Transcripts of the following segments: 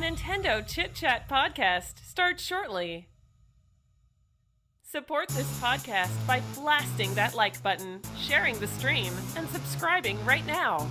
Nintendo Chit-Chat podcast starts shortly. Support this podcast by blasting that like button, sharing the stream, and subscribing right now.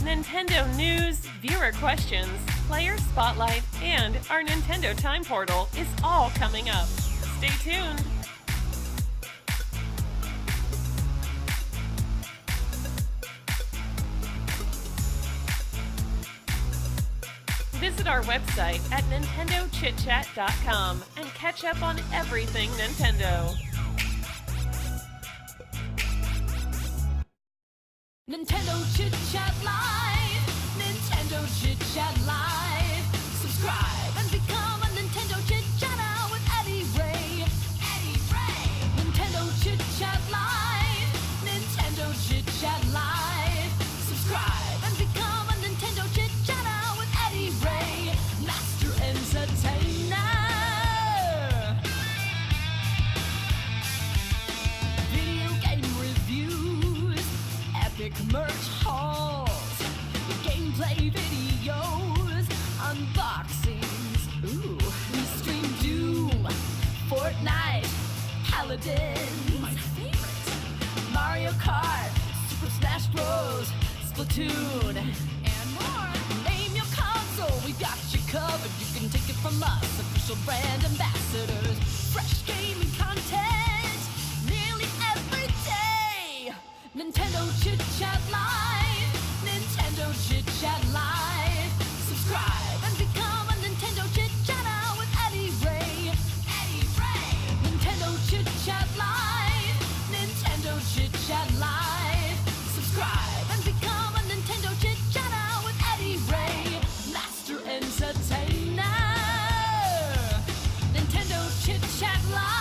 Nintendo news, viewer questions, player spotlight, and our Nintendo Time Portal is all coming up. Stay tuned! Visit our website at NintendoChitChat.com and catch up on everything Nintendo. Nintendo Chit-Chat Live! Nintendo Chit-Chat Live! Subscribe and become a Nintendo Chit-Chatter with Eddy Ray! Eddy Ray! Nintendo Chit-Chat Live! Nintendo Chit-Chat Live! Subscribe and become a Nintendo Chit-Chatter with Eddy Ray! Master Entertainer! Video game reviews! Epic merch hauls, gameplay videos, unboxings. Ooh, we stream Doom, Fortnite, Paladins, my favorite, Mario Kart, Super Smash Bros, Splatoon, and more. Name your console, we got you covered. You can take it from us, official brand ambassadors. Fresh gaming content, nearly every day. Nintendo Chit-Chat Live! Nintendo Chit-Chat Live! Subscribe and become a Nintendo Chit-Chatter with Eddy Ray! Eddy Ray! Nintendo Chit-Chat Live! Nintendo Chit-Chat Live! Subscribe and become a Nintendo Chit-Chatter with Eddy Ray! Master Entertainer! Nintendo Chit-Chat Live!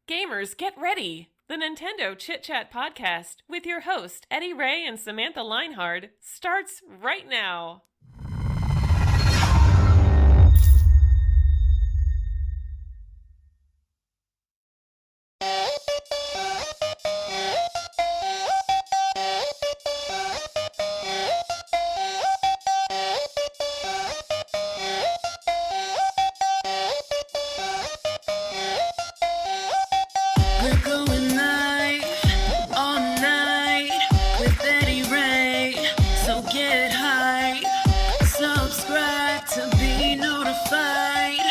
Gamers, get ready! The Nintendo Chit-Chat podcast with your host, Eddy Ray and Samantha Lienhard, starts right now. We're going live all night with Eddy Ray, so get hype. Subscribe to be notified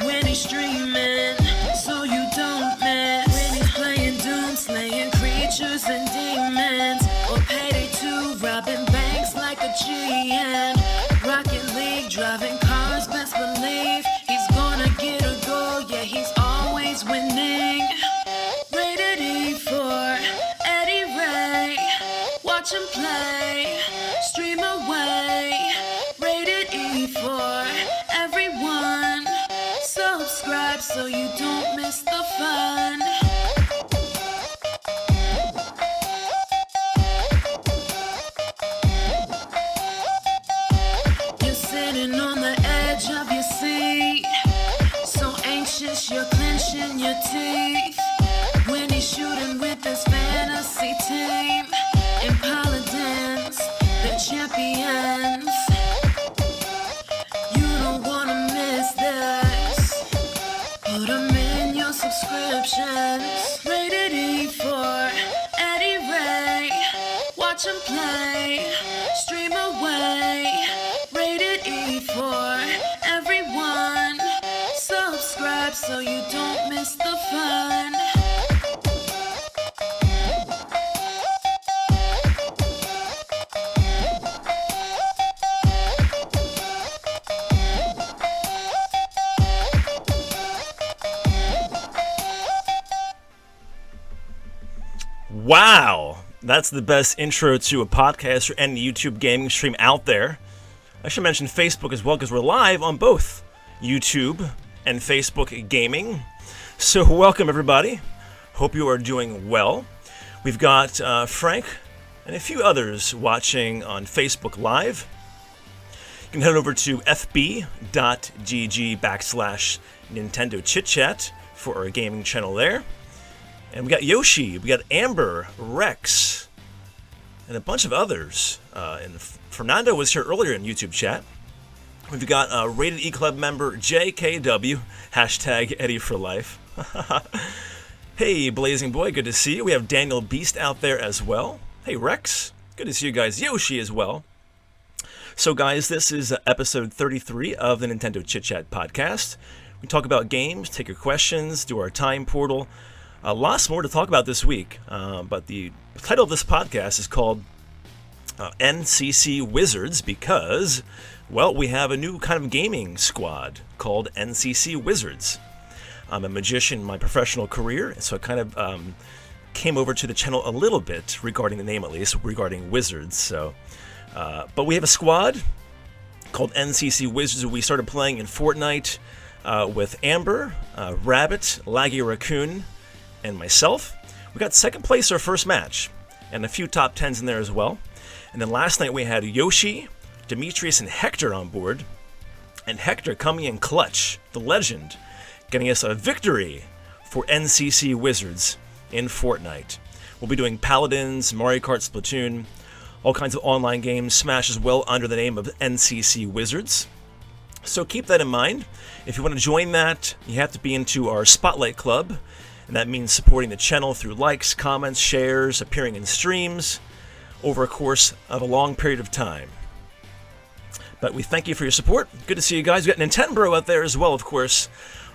when he's streaming, so you don't miss. When he's playing Doom, slaying creatures and demons, or Payday 2, robbing banks like a G, and Rocket League, driving cars, best believe he's gonna get a goal. Yeah, he's always winning. Rated E for Eddy Ray. Watch him play. Stream clenching your teeth when he's shooting with his fantasy team. And paladins, the champions. You don't wanna miss this. Put 'em in your subscriptions. Rated E for Eddy Ray. Watch him play, stream away. Rated E for everyone. Subscribe so you don't miss the fun. Wow, that's the best intro to a podcast or any YouTube gaming stream out there. I should mention Facebook as well because we're live on both YouTube and Facebook Gaming. So welcome everybody. Hope you are doing well. We've got Frank and a few others watching on Facebook Live. You can head over to fb.gg/NintendoChitChat for our gaming channel there. And we got Yoshi, we got Amber, Rex, and a bunch of others. And Fernando was here earlier in YouTube chat. We've got Rated E Club member JKW, hashtag Eddy for life. Hey, Blazing Boy, good to see you. We have Daniel Beast out there as well. Hey, Rex, good to see you guys. Yoshi as well. So, guys, this is episode 33 of the Nintendo Chit Chat podcast. We talk about games, take your questions, do our time portal. Lots more to talk about this week, but the title of this podcast is called NCC Wizards because, well, we have a new kind of gaming squad called NCC Wizards. I'm a magician in my professional career, so I kind of came over to the channel a little bit regarding the name, at least, regarding Wizards. So, but we have a squad called NCC Wizards. We started playing in Fortnite with Amber, Rabbit, Laggy Raccoon, and myself. We got second place our first match, and a few top 10s in there as well. And then last night we had Yoshi, Demetrius, and Hector on board. And Hector coming in clutch, the legend, getting us a victory for NCC Wizards in Fortnite. We'll be doing Paladins, Mario Kart, Splatoon, all kinds of online games, Smash as well under the name of NCC Wizards. So keep that in mind. If you want to join that, you have to be into our Spotlight Club. And that means supporting the channel through likes, comments, shares, appearing in streams over a course of a long period of time. But we thank you for your support. Good to see you guys. We got Nintendo out there as well, of course.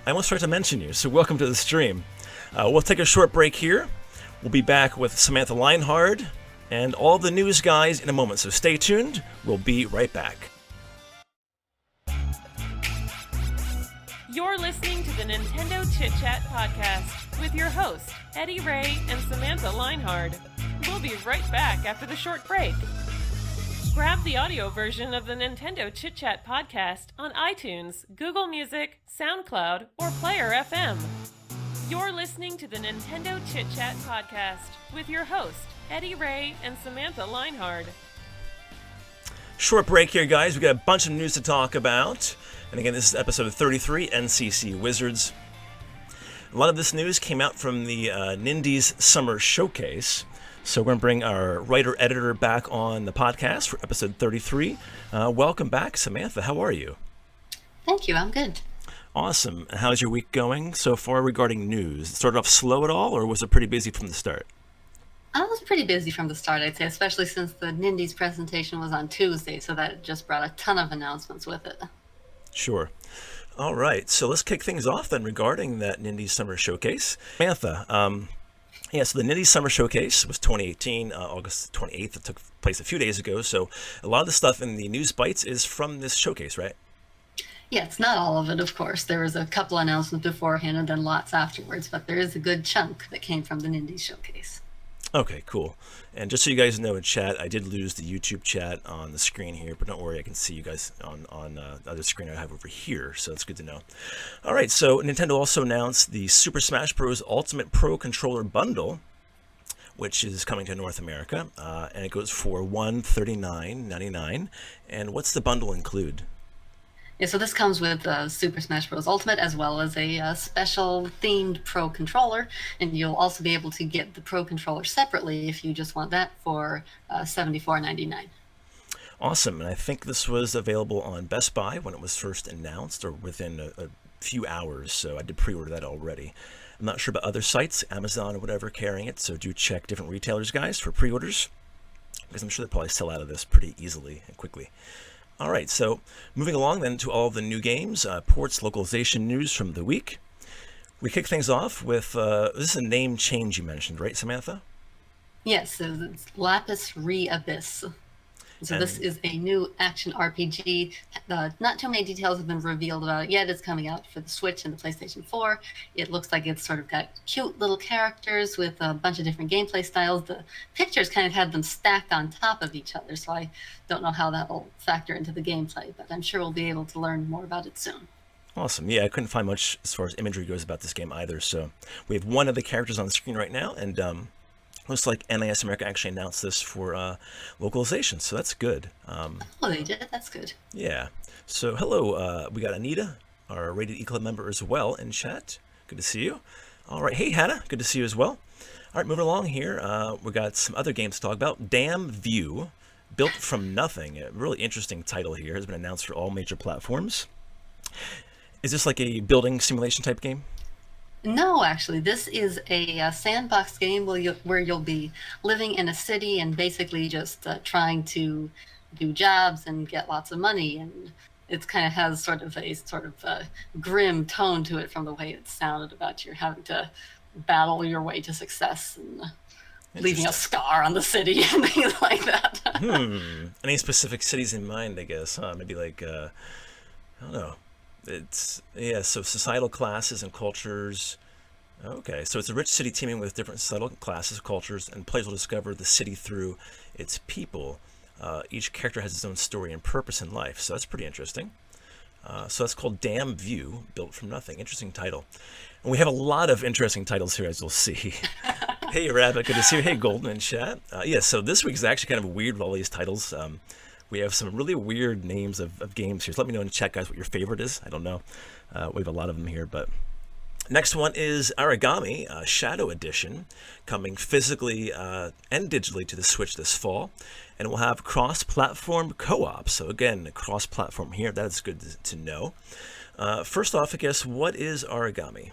I almost forgot to mention you, so welcome to the stream. We'll take a short break here. We'll be back with Samantha Lienhard and all the news guys in a moment, so stay tuned. We'll be right back. You're listening to the Nintendo Chit Chat podcast with your hosts, Eddy Ray and Samantha Lienhard. We'll be right back after the short break. Grab the audio version of the Nintendo Chit Chat podcast on iTunes, Google Music, SoundCloud, or Player FM. You're listening to the Nintendo Chit Chat podcast with your hosts, Eddy Ray and Samantha Lienhard. Short break here, guys. We got a bunch of news to talk about. And again, this is episode 33, NCC Wizards. A lot of this news came out from the Nindies Summer Showcase. So we're going to bring our writer-editor back on the podcast for episode 33. Welcome back, Samantha. How are you? Thank you. I'm good. Awesome. And how's your week going so far regarding news? It started off slow at all, or was it pretty busy from the start? I was pretty busy from the start, I'd say, especially since the Nindies presentation was on Tuesday, so that just brought a ton of announcements with it. Sure. All right, so let's kick things off then regarding that Nindies Summer Showcase. Samantha, so the Nindies Summer Showcase was 2018, August 28th. It took place a few days ago, so a lot of the stuff in the news bites is from this showcase, right? Yeah, it's not all of it, of course. There was a couple announcements beforehand and then lots afterwards, but there is a good chunk that came from the Nindies Showcase. Okay, cool. And just so you guys know in chat, I did lose the YouTube chat on the screen here, but don't worry, I can see you guys on the other screen I have over here, so that's good to know. All right, so Nintendo also announced the Super Smash Bros. Ultimate Pro Controller Bundle, which is coming to North America, and it goes for $139.99. And what's the bundle include? Yeah, so this comes with Super Smash Bros. Ultimate as well as a special themed Pro controller, and you'll also be able to get the Pro controller separately if you just want that for $74.99. Awesome, and I think this was available on Best Buy when it was first announced, or within a few hours, so I did pre-order that already. I'm not sure about other sites, Amazon or whatever, carrying it, so do check different retailers, guys, for pre-orders, because I'm sure they'll probably sell out of this pretty easily and quickly. All right, so moving along then to all of the new games, ports, localization news from the week. We kick things off with, this is a name change you mentioned, right, Samantha? Yes, so it's Lapis Re-Abyss. So this is a new action RPG. Not too many details have been revealed about it yet. It's coming out for the Switch and the PlayStation 4. It looks like it's sort of got cute little characters with a bunch of different gameplay styles. The pictures kind of have them stacked on top of each other, so I don't know how that will factor into the gameplay, but I'm sure we'll be able to learn more about it soon. Awesome. Yeah, I couldn't find much as far as imagery goes about this game either. So we have one of the characters on the screen right now, and looks like NIS America actually announced this for localization, so that's good. Oh, they did? That's good. Yeah. So hello, we got Anita, our Rated E Club member as well, in chat. Good to see you. All right, hey Hannah, good to see you as well. All right, moving along here, we got some other games to talk about. Damn View, Built from Nothing. A really interesting title here, has been announced for all major platforms. Is this like a building simulation type game? No, actually, this is a sandbox game where you'll be living in a city and basically just trying to do jobs and get lots of money. And it kind of has sort of a grim tone to it from the way it sounded about you having to battle your way to success and leaving a scar on the city and things like that. Any specific cities in mind, I guess? Maybe like, I don't know. It's, yeah, so societal classes and cultures. Okay, so it's a rich city teeming with different societal classes, cultures, and players will discover the city through its people. Each character has its own story and purpose in life, so that's pretty interesting. So that's called Damn View, Built from Nothing. Interesting title. And we have a lot of interesting titles here, as you'll see. Hey, Rabbit, good to see you. Hey, Golden in chat. Yeah, so this week is actually kind of weird with all these titles. We have some really weird names of games here. So let me know in the chat, guys, what your favorite is. I don't know. We have a lot of them here, but next one is Origami Shadow Edition, coming physically and digitally to the Switch this fall, and we'll have cross-platform co-op. So again, cross-platform here. That is good to know. First off, I guess, what is Origami?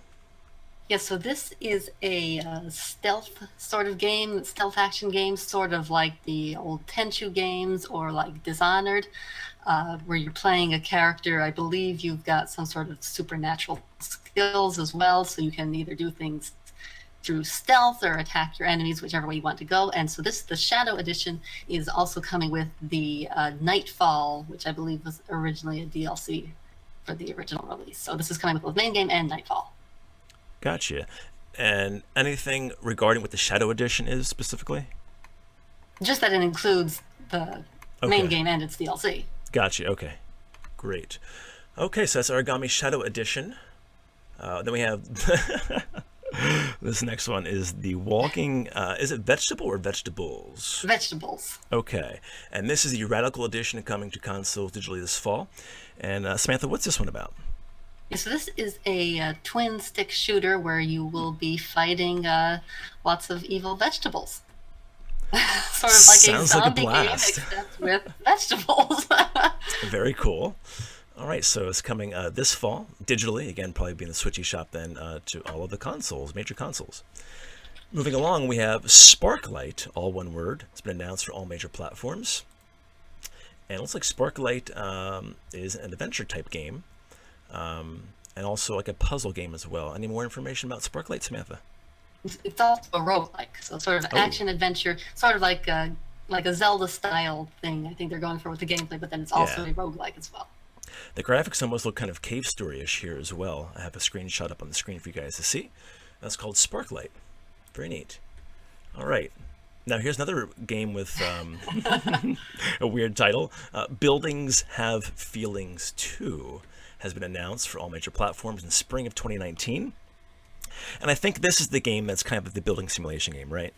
Yeah, so this is a stealth sort of game, stealth action game, sort of like the old Tenchu games or like Dishonored, where you're playing a character. I believe you've got some sort of supernatural skills as well, so you can either do things through stealth or attack your enemies, whichever way you want to go. And so the Shadow Edition is also coming with the Nightfall, which I believe was originally a DLC for the original release. So this is coming with both main game and Nightfall. Gotcha. And anything regarding what the Shadow Edition is specifically? Just that it includes the main game and its DLC. Gotcha. Okay. Great. Okay, so that's Origami Shadow Edition. Then we have this next one is the Walking. Is it vegetable or vegetables? Vegetables. Okay, and this is the Radical Edition coming to consoles digitally this fall. And Samantha, what's this one about? Yeah, so this is a twin stick shooter where you will be fighting lots of evil vegetables. Sort of like Sounds a like a zombie game, blast. except with vegetables. Very cool. All right, so it's coming this fall digitally. Again, probably be in the Switch eShop then to all of the consoles, major consoles. Moving along, we have Sparklight, all one word. It's been announced for all major platforms. And it looks like Sparklight is an adventure type game. And also like a puzzle game as well. Any more information about Sparklight, Samantha? It's also a roguelike, so sort of action adventure, sort of like a Zelda style thing. I think they're going for with the gameplay, but then it's also a roguelike as well. The graphics almost look kind of cave story-ish here as well. I have a screenshot up on the screen for you guys to see. That's called Sparklight. Very neat. All right. Now here's another game with a weird title. Buildings Have Feelings 2 has been announced for all major platforms in spring of 2019. And I think this is the game that's kind of the building simulation game, right?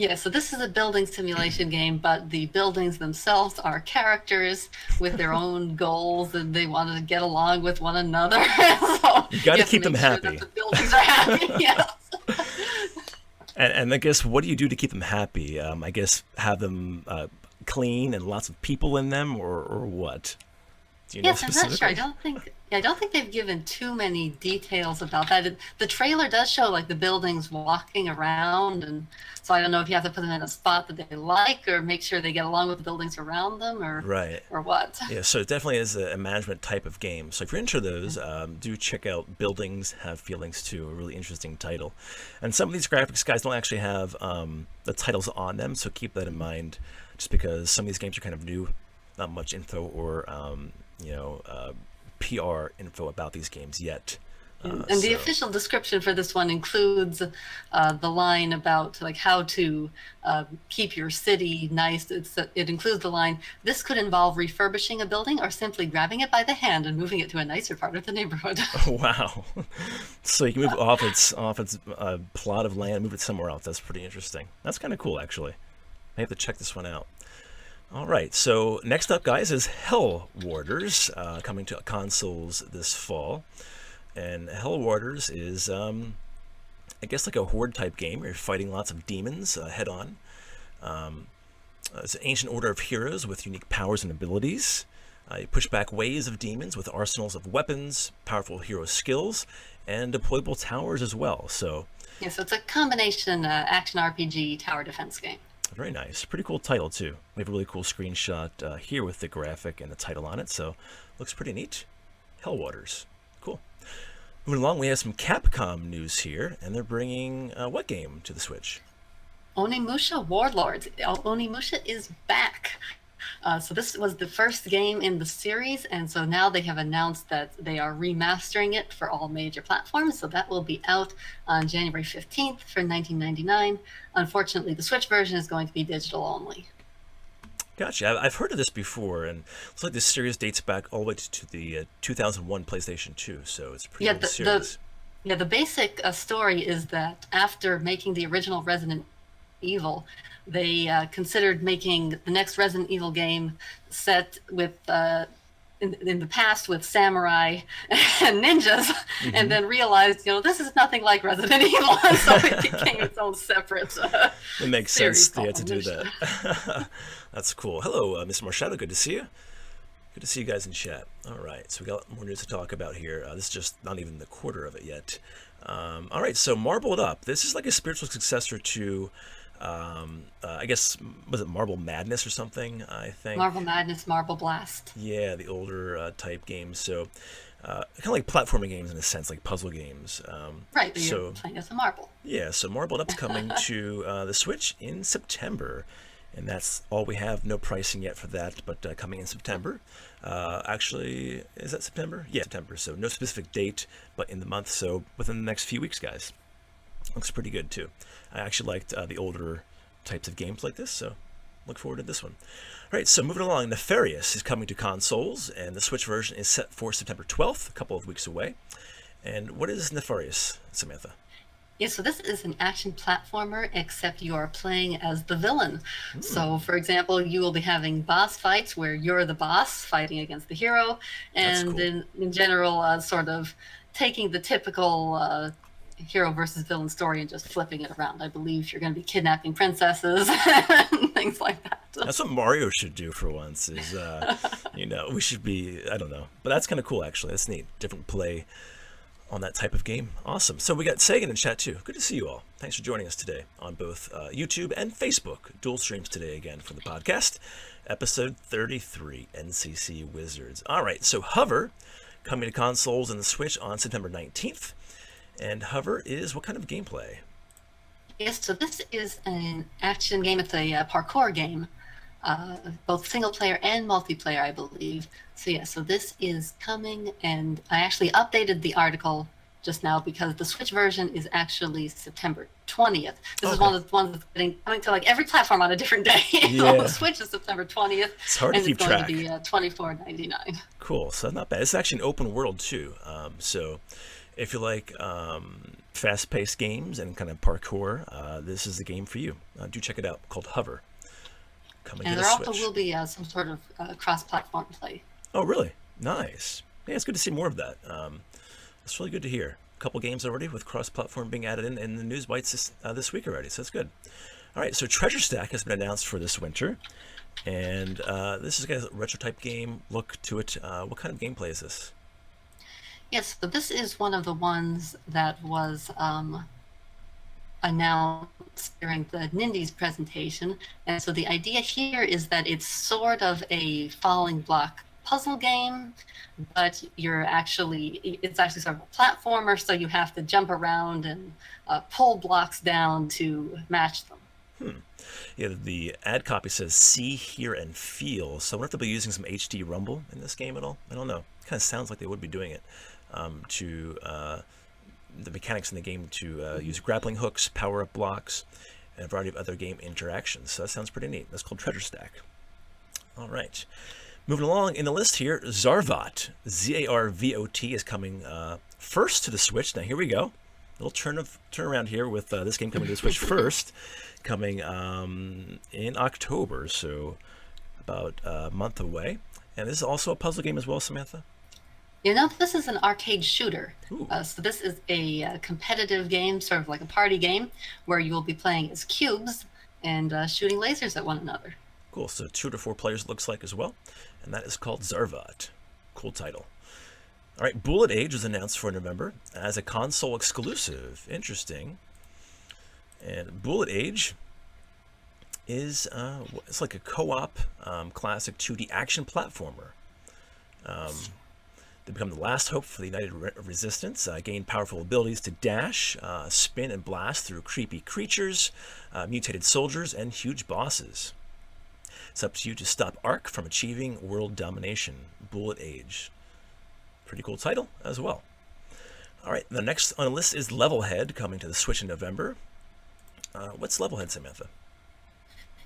Yeah, so this is a building simulation game, but the buildings themselves are characters with their own goals, and they want to get along with one another. So You got to have keep them make sure happy. that the buildings are happy. Yes. And I guess, what do you do to keep them happy? I guess have them clean and lots of people in them, or what? Do you know Yes, I'm not sure. specifically? I don't think they've given too many details about that. The trailer does show like the buildings walking around, and so I don't know if you have to put them in a spot that they like, or make sure they get along with the buildings around them, Right. or what. Yeah, so it definitely is a management type of game. So if you're into those, do check out Buildings Have Feelings too, a really interesting title. And some of these graphics guys don't actually have the titles on them, so keep that in mind, just because some of these games are kind of new, not much info or PR info about these games yet. And the official description for this one includes the line about like how to keep your city nice. It includes the line, "This could involve refurbishing a building or simply grabbing it by the hand and moving it to a nicer part of the neighborhood." Wow. So you can move off its plot of land, move it somewhere else. That's pretty interesting. That's kind of cool, actually. I have to check this one out. All right, so next up, guys, is Hell Warders, coming to consoles this fall. And Hell Warders is, I guess, like a horde type game where you're fighting lots of demons head on. It's an ancient order of heroes with unique powers and abilities. You push back waves of demons with arsenals of weapons, powerful hero skills, and deployable towers as well. So Yeah, so it's a combination action RPG tower defense game. very nice. Pretty cool title, too. We have a really cool screenshot here with the graphic and the title on it, so looks pretty neat. Hell Warders. Cool. Moving along, we have some Capcom news here, and they're bringing what game to the Switch? Onimusha Warlords. Onimusha is back. So this was the first game in the series, and so now they have announced that they are remastering it for all major platforms. So that will be out on January 15th for $19.99. Unfortunately, the Switch version is going to be digital only. Gotcha. I've heard of this before, and it looks like this series dates back all the way to the 2001 PlayStation 2, so it's a pretty old series. The basic story is that after making the original Resident Evil, they considered making the next Resident Evil game set with in the past with samurai and ninjas, and then realized, this is nothing like Resident Evil, so it became its own separate It makes series sense they had to do called that. That's cool. Hello, Mr. Marshado. Good to see you. Good to see you guys in chat. All right, so we got more news to talk about here. This is just not even the quarter of it yet. All right, so Marble It Up. This is like a spiritual successor to, I guess, was it Marble Madness or something, I think? Marble Madness, Marble Blast. Yeah, the older type games. So kind of like platforming games in a sense, like puzzle games. Right, but you're playing as a marble. Yeah, so Marble It Up's coming to the Switch in September. And that's all we have. No pricing yet for that, but coming in September. Actually, is that September? Yeah, September. So no specific date, but in the month. So within the next few weeks, guys. Looks pretty good, too. I actually liked the older types of games like this, so look forward to this one. All right, so moving along, Nefarious is coming to consoles, and the Switch version is set for September 12th, a couple of weeks away. And what is Nefarious, Samantha? Yeah, so this is an action platformer, except you are playing as the villain. So, for example, you will be having boss fights where you're the boss fighting against the hero, and cool. in general, sort of taking the typical hero versus villain story and just flipping it around. I believe you're going to be kidnapping princesses and things like that. That's what Mario should do for once, is, we should be, I don't know. But that's kind of cool, actually. That's neat. Different play on that type of game. Awesome. So we got Sagan in chat too. Good to see you all. Thanks for joining us today on both YouTube and Facebook. Dual streams today again for the podcast. Episode 33, NCC Wizards. All right, so Hover coming to consoles and the Switch on September 19th. And Hover is what kind of gameplay? Yes, so this is an action game. It's a parkour game. Both single player and multiplayer, I believe. So yeah, so this is coming, and I actually updated the article just now because the Switch version is actually September 20th. This is one of the ones that's coming to like every platform on a different day. Yeah. So the Switch is September 20th. It's hard to keep track. And it's going to be $24.99. Cool. So not bad. It's actually an open world too. So if you like fast-paced games and kind of parkour, this is the game for you. Do check it out. Called Hover. Coming And to there the also Switch. will be some sort of cross-platform play. Oh, really? Nice. Yeah, it's good to see more of that. It's really good to hear. A couple games already with cross-platform being added in the news bites this week already, so that's good. All right, so Treasure Stack has been announced for this winter, and this is a retro-type game. Look to it. What kind of gameplay is this? Yes, so this is one of the ones that was announced during the Nindies presentation. And so the idea here is that it's sort of a falling block puzzle game, but it's actually sort of a platformer, so you have to jump around and pull blocks down to match them. Yeah, the ad copy says see, hear, and feel. So I wonder if they'll be using some HD rumble in this game at all. I don't know. It kind of sounds like they would be doing it to the mechanics in the game to use grappling hooks, power-up blocks, and a variety of other game interactions. So that sounds pretty neat. That's called Treasure Stack. All right. Moving along in the list here, Zarvot, Z-A-R-V-O-T, is coming first to the Switch. Now here we go. A little turn around here with this game coming to the Switch first, coming in October, so about a month away. And this is also a puzzle game as well, Samantha? This is an arcade shooter. So this is a competitive game, sort of like a party game, where you will be playing as cubes and shooting lasers at one another. Cool. So 2 to 4 players it looks like as well. And that is called Zarvot. Cool title. All right, Bullet Age was announced for November as a console exclusive. Interesting. And Bullet Age is it's like a co-op classic 2D action platformer. They become the last hope for the United Resistance, gain powerful abilities to dash, spin, and blast through creepy creatures, mutated soldiers, and huge bosses. It's up to you to stop Ark from achieving world domination. Bullet Age. Pretty cool title as well. All right, the next on the list is Levelhead, coming to the Switch in November. What's Levelhead, Samantha?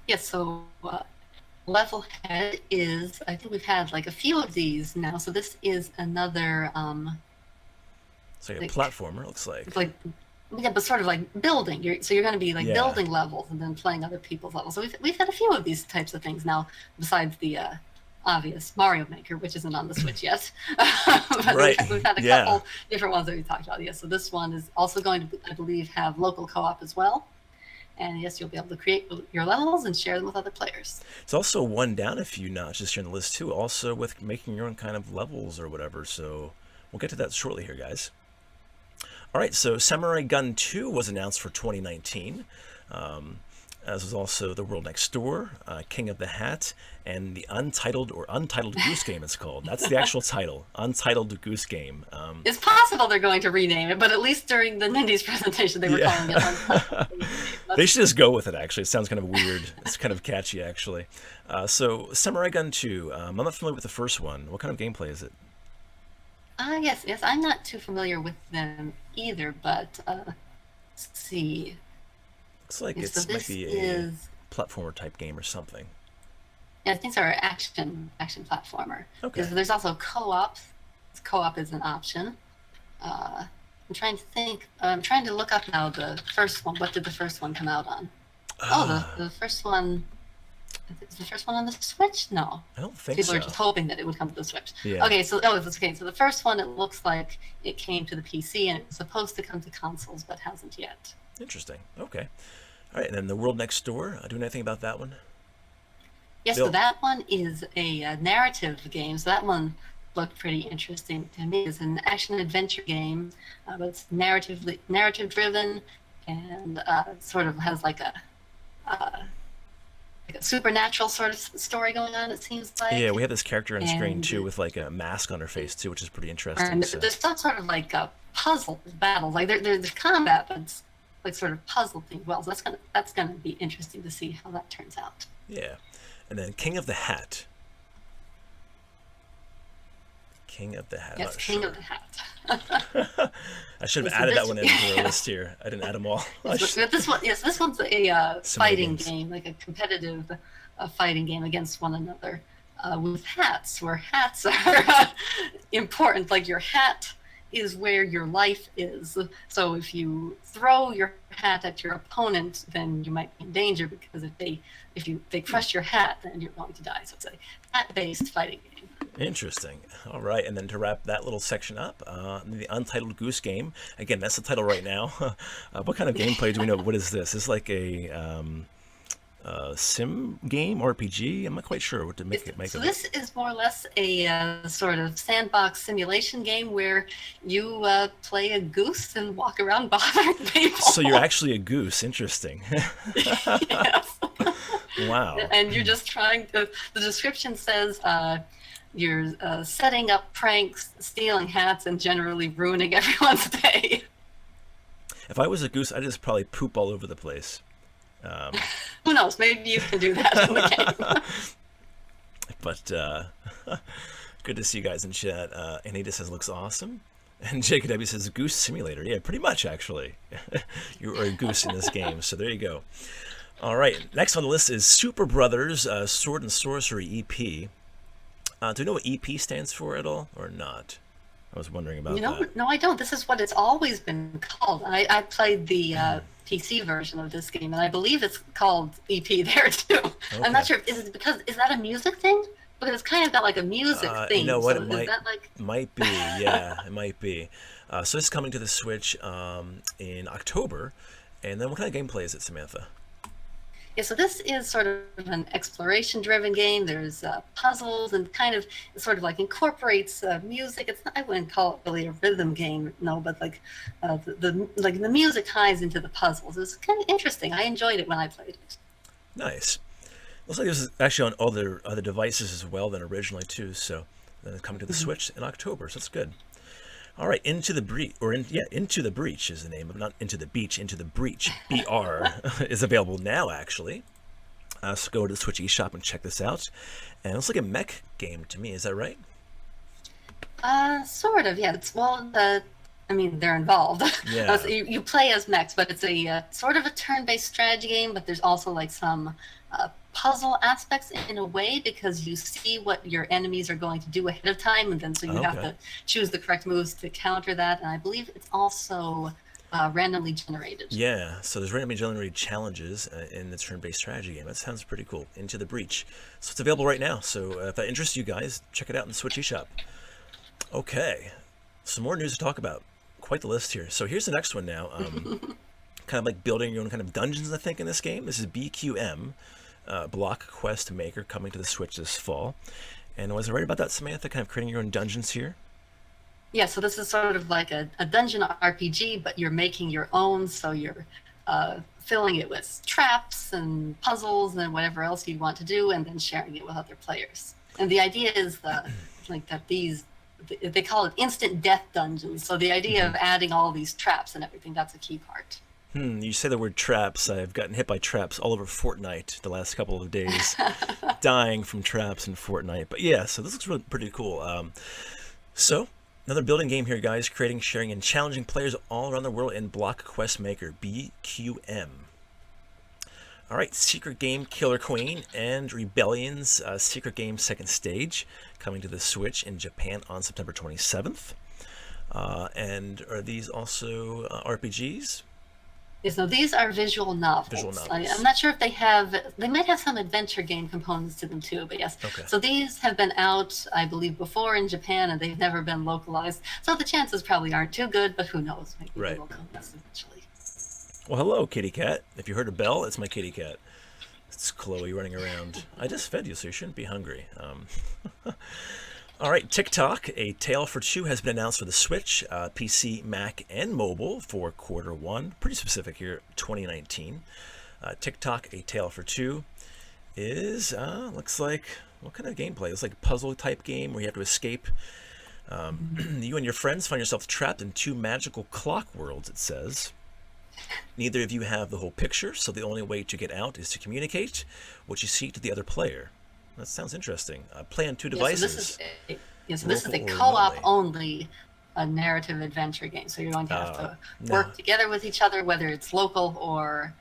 Yes, so Levelhead is, I think we've had like a few of these now. So this is another It's like a platformer, looks like. It's like, yeah, but sort of like building. You're going to be like building levels and then playing other people's levels. So we've had a few of these types of things now, besides the obvious Mario Maker, which isn't on the Switch yet. But Right. we've had a couple different ones that we talked about. Yes, so this one is also going to, I believe, have local co-op as well. And yes, you'll be able to create your levels and share them with other players. It's also one down a few notches here on the list too, also with making your own kind of levels or whatever. So we'll get to that shortly here, guys. All right, so Samurai Gun 2 was announced for 2019, as was also The World Next Door, King of the Hat, and the Untitled Goose Game it's called. That's the actual title, Untitled Goose Game. It's possible they're going to rename it, but at least during the Nindies presentation, they were calling it Untitled. They should just go with it, actually. It sounds kind of weird. It's kind of catchy, actually. So Samurai Gun 2, I'm not familiar with the first one. What kind of gameplay is it? Yes, I'm not too familiar with them either, but let's see. Looks like So it might this be a is, platformer type game or something. yeah, these are action platformer. Okay. Because there's also co-op. Co-op is an option. I'm trying to think. I'm trying to look up now the first one. What did the first one come out on? The first one. Is the first one on the Switch? No. I don't think People so. are just hoping that it would come to the Switch. Yeah. Okay, so okay. So the first one, it looks like it came to the PC and it's supposed to come to consoles, but hasn't yet. Interesting. Okay. All right, and then The World Next Door. Do you know anything about that one? Yes, Bill. so that one is a narrative game. So that one looked pretty interesting to me. It's an action-adventure game, but it's narrative-driven, and sort of has like a supernatural sort of story going on, it seems like. Yeah, we have this character on screen And- too with like a mask on her face too, which is pretty interesting. And So. there's some sort of like a puzzle battle. Like there's combat, but it's like sort of puzzle thing. Well, so that's gonna be interesting to see how that turns out. Yeah. And then King of the Hat. King of the Hat. Yes, not King sure. of the Hat. I should have So added that this- one into the list here. I didn't add them all. But this one, yes, this one's a fighting games. game, like a competitive fighting game against one another with hats, where hats are important. Like your hat is where your life is. So if you throw your hat at your opponent, then you might be in danger, because if they crush your hat, then you're going to die. So it's a hat-based fighting game. Interesting. All right, and then to wrap that little section up, the Untitled Goose Game. Again, that's the title right now. What kind of gameplay do we know? What is this? Is this like a sim game, RPG? I'm not quite sure what to make of it. So this is more or less a sort of sandbox simulation game where you play a goose and walk around bothering people. So you're actually a goose. Interesting. Yes. Wow. And you're just trying to. The description says you're setting up pranks, stealing hats, and generally ruining everyone's day. If I was a goose, I'd just probably poop all over the place. Who knows? Maybe you can do that in the game. But good to see you guys in chat. Anita says looks awesome. And Jacob W says Goose Simulator. Yeah, pretty much actually. You are a goose in this game. So there you go. All right. Next on the list is Super Brothers Sword and Sorcery EP. Do you know what EP stands for at all or not? I was wondering about that. No, I don't. This is what it's always been called. I played the PC version of this game, and I believe it's called EP there too. Okay. I'm not sure. Is that a music thing? Because it's kind of got like a music theme. You know what? So might be. Yeah, it might be. So it's coming to the Switch in October. And then what kind of gameplay is it, Samantha? Yeah, so this is sort of an exploration-driven game. There's puzzles and kind of sort of like incorporates music. It's not, I wouldn't call it really a rhythm game, no, but like the music ties into the puzzles. It's kind of interesting. I enjoyed it when I played it. Nice. Looks like this is actually on other devices as well than originally too. So then it's coming to the Switch in October. So that's good. All right, Into the Breach is the name of, not Into the Beach, Into the Breach, BR, is available now, actually. So go to the Switch eShop and check this out. And it looks like a mech game to me, is that right? Sort of, yeah. They're involved. Yeah. So you play as mechs, but it's a sort of a turn-based strategy game, but there's also like some puzzle aspects in a way, because you see what your enemies are going to do ahead of time, and then so you have to choose the correct moves to counter that. And I believe it's also randomly generated. Yeah, so there's randomly generated challenges in the turn-based strategy game. That sounds pretty cool. Into the Breach. So it's available right now. So if that interests you guys, check it out in the Switch eShop. Okay, some more news to talk about. Quite the list here. So here's the next one now. Kind of like building your own kind of dungeons, I think, in this game. This is BQM. Block Quest Maker, coming to the Switch this fall. And was I right about that, Samantha? Kind of creating your own dungeons here? Yeah, so this is sort of like a dungeon RPG, but you're making your own, so you're filling it with traps and puzzles and whatever else you want to do, and then sharing it with other players. And the idea is that they call it instant death dungeons. So the idea of adding all these traps and everything, that's a key part. You say the word traps. I've gotten hit by traps all over Fortnite the last couple of days, dying from traps in Fortnite. But yeah, so this looks really pretty cool. So another building game here, guys, creating, sharing, and challenging players all around the world in Block Quest Maker, BQM. All right, Secret Game Killer Queen and Rebellion's Secret Game Second Stage, coming to the Switch in Japan on September 27th. And are these also RPGs? Yes, no, these are visual novels. I'm not sure if they might have some adventure game components to them too, but yes. Okay. So these have been out, I believe, before in Japan, and they've never been localized. So the chances probably aren't too good, but who knows? Maybe they will come to us eventually. Well, hello, kitty cat. If you heard a bell, it's my kitty cat. It's Chloe running around. I just fed you, so you shouldn't be hungry. All right, TikTok, A Tale for Two has been announced for the Switch, PC, Mac, and mobile for Q1. Pretty specific here, 2019. TikTok, A Tale for Two is, looks like, what kind of gameplay? It's like a puzzle-type game where you have to escape. You and your friends find yourself trapped in two magical clock worlds, it says. Neither of you have the whole picture, so the only way to get out is to communicate what you see to the other player. That sounds interesting. Play on two devices. So this is a co-op only narrative adventure game. So you're going to have to work together with each other, whether it's local or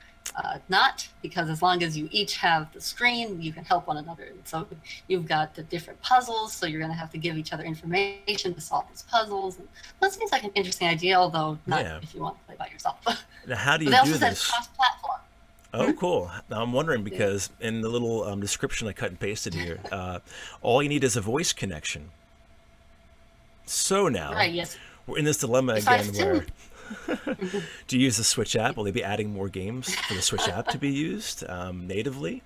not, because as long as you each have the screen, you can help one another. And so you've got the different puzzles, so you're going to have to give each other information to solve these puzzles. And that seems like an interesting idea, although not if you want to play by yourself. Now, how do you they also do said this? cross-platform. Oh, cool. Now, I'm wondering because in the little description I cut and pasted here, all you need is a voice connection. So now, Right, yes. we're in this dilemma Besides again where do you use the Switch app? Will they be adding more games for the Switch app to be used natively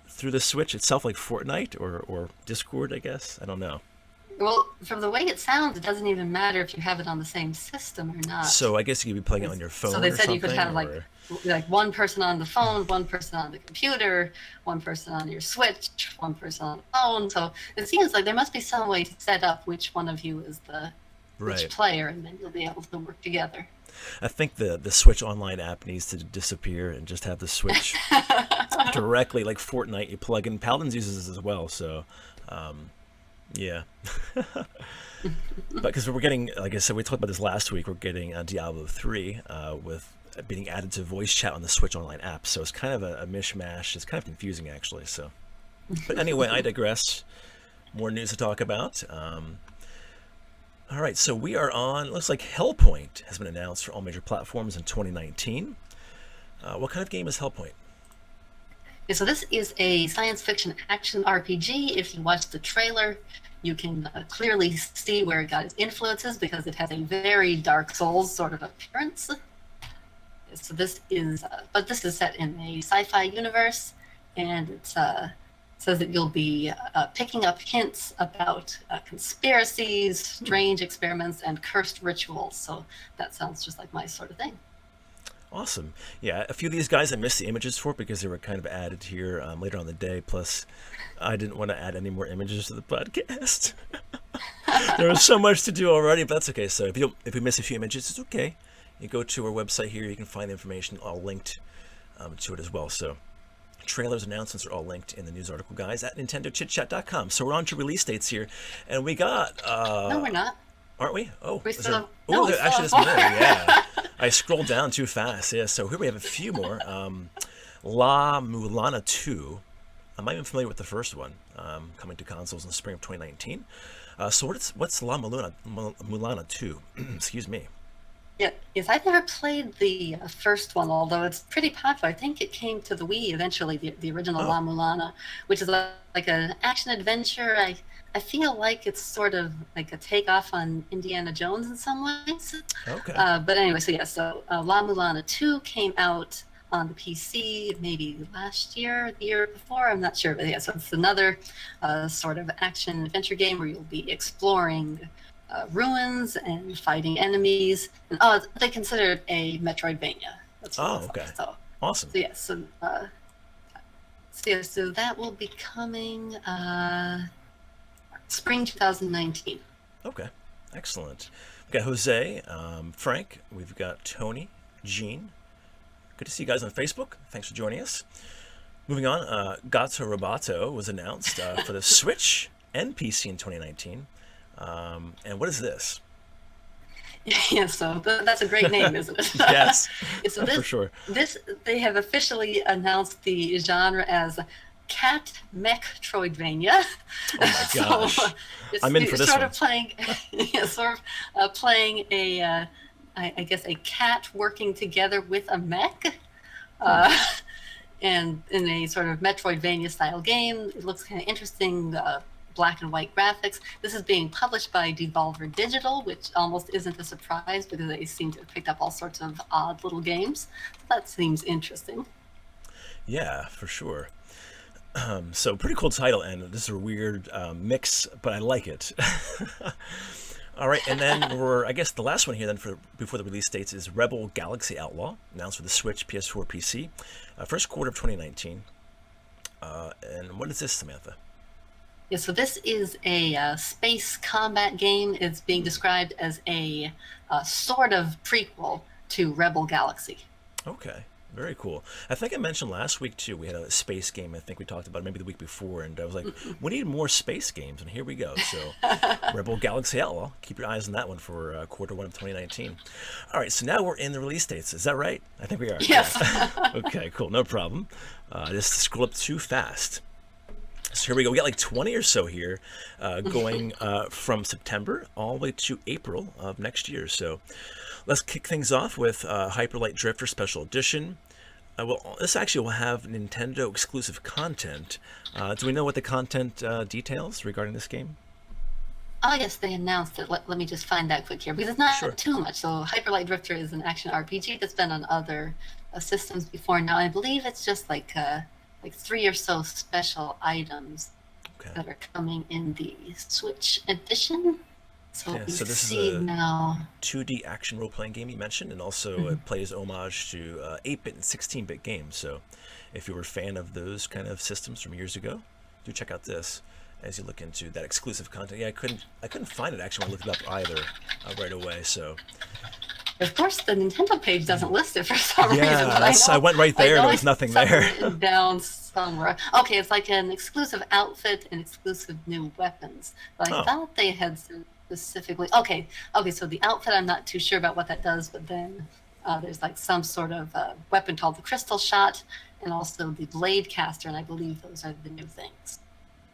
through the Switch itself, like Fortnite or Discord, I guess? I don't know. Well, from the way it sounds, it doesn't even matter if you have it on the same system or not. So I guess you could be playing it on your phone. So they or said you could have something, like one person on the phone, one person on the computer, one person on your Switch, one person on the phone. So it seems like there must be some way to set up which one of you is the which player, and then you'll be able to work together. I think the Switch Online app needs to disappear and just have the Switch directly, like Fortnite, you plug in. Paladins uses this as well, so yeah. But because we're getting, like I said, we talked about this last week, we're getting Diablo 3 with being added to voice chat on the Switch Online app, so it's kind of a mishmash. It's kind of confusing, actually. So, but anyway, I digress. More news to talk about. All right, so we are on, looks like Hellpoint has been announced for all major platforms in 2019. What kind of game is Hellpoint? Yeah, so this is a science fiction action RPG. If you watch the trailer, you can clearly see where it got its influences because it has a very Dark Souls sort of appearance. So this is, but this is set in a sci-fi universe, and it's says that you'll be picking up hints about conspiracies, strange experiments, and cursed rituals. So that sounds just like my sort of thing. Awesome. Yeah, a few of these guys I missed the images for because they were kind of added here later on the day. Plus, I didn't want to add any more images to the podcast. There was so much to do already, but that's okay. So if you miss a few images, it's okay. You go to our website here, you can find the information all linked to it as well. So trailers, announcements are all linked in the news article, guys, at NintendoChitChat.com. So we're on to release dates here, and we got... no, we're not. Aren't we? Oh, we still actually, there's more. Yeah, I scrolled down too fast. Yeah, so here we have a few more. La Mulana 2. I'm not even familiar with the first one. Coming to consoles in the spring of 2019. So what's La Mulana 2? Excuse me. Yeah, yes, I've never played the first one, although it's pretty popular. I think it came to the Wii eventually, the original La Mulana, which is like an action adventure. I feel like it's sort of like a takeoff on Indiana Jones in some ways. Okay. But anyway, so La Mulana 2 came out on the PC maybe last year, the year before, I'm not sure. But yeah, so it's another sort of action adventure game where you'll be exploring ruins and fighting enemies. And they consider it a Metroidvania. That's what okay. So, awesome. So yeah, so that will be coming spring 2019. Okay, excellent. We've got Jose, Frank, we've got Tony, Gene. Good to see you guys on Facebook. Thanks for joining us. Moving on, Gato Roboto was announced for the Switch and PC in 2019. And what is this? Yeah, so that's a great name, isn't it? Yes, so for sure. They have officially announced the genre as Cat Metroidvania. Oh my gosh! I'm in for this sort one. Of playing, playing a, I guess a cat working together with a mech, and in a sort of Metroidvania style game. It looks kind of interesting. Black and white graphics. This is being published by Devolver Digital, which almost isn't a surprise because they seem to have picked up all sorts of odd little games. That seems interesting. Yeah, for sure. So pretty cool title, and this is a weird mix, but I like it. All right, and then I guess the last one here then before the release dates is Rebel Galaxy Outlaw, announced for the Switch, PS4, PC, first quarter of 2019. And what is this, Samantha? Yeah, so this is a space combat game. It's being described as a sort of prequel to Rebel Galaxy. Okay, Very cool. I think I mentioned last week too, we had a space game. I think we talked about it maybe the week before, and I was like, we need more space games, and here we go. So Rebel Galaxy Outlaw, keep your eyes on that one for Q1 of 2019. All right, so now we're in the release dates. Is that right? I think we are. Yes. Yeah. Okay, cool, no problem. Just scroll up too fast. So here we go. We got like 20 or so here, going from September all the way to April of next year. So let's kick things off with Hyper Light Drifter Special Edition. Well, this actually will have Nintendo exclusive content. Do we know what the content details regarding this game? Oh, yes, they announced it. Let me just find that quick here, because it's not Sure. too much. So Hyper Light Drifter is an action RPG that's been on other systems before. Now, I believe it's just like 3 or so special items that are coming in the Switch edition. So Yeah, we so this see is a now. 2D action role-playing game you mentioned, and also it plays homage to 8-bit and 16-bit games. So if you were a fan of those kind of systems from years ago, do check out this as you look into that exclusive content. Yeah, I couldn't find it actually when I looked it up either right away. So Of course, the Nintendo page doesn't list it for some reason. yeah, But I went right there I and know there was it's nothing there. written down somewhere. Okay, it's like an exclusive outfit and exclusive new weapons. But I thought they had specifically. Okay. So the outfit, I'm not too sure about what that does, but then there's like some sort of weapon called the Crystal Shot, and also the Blade Caster, and I believe those are the new things.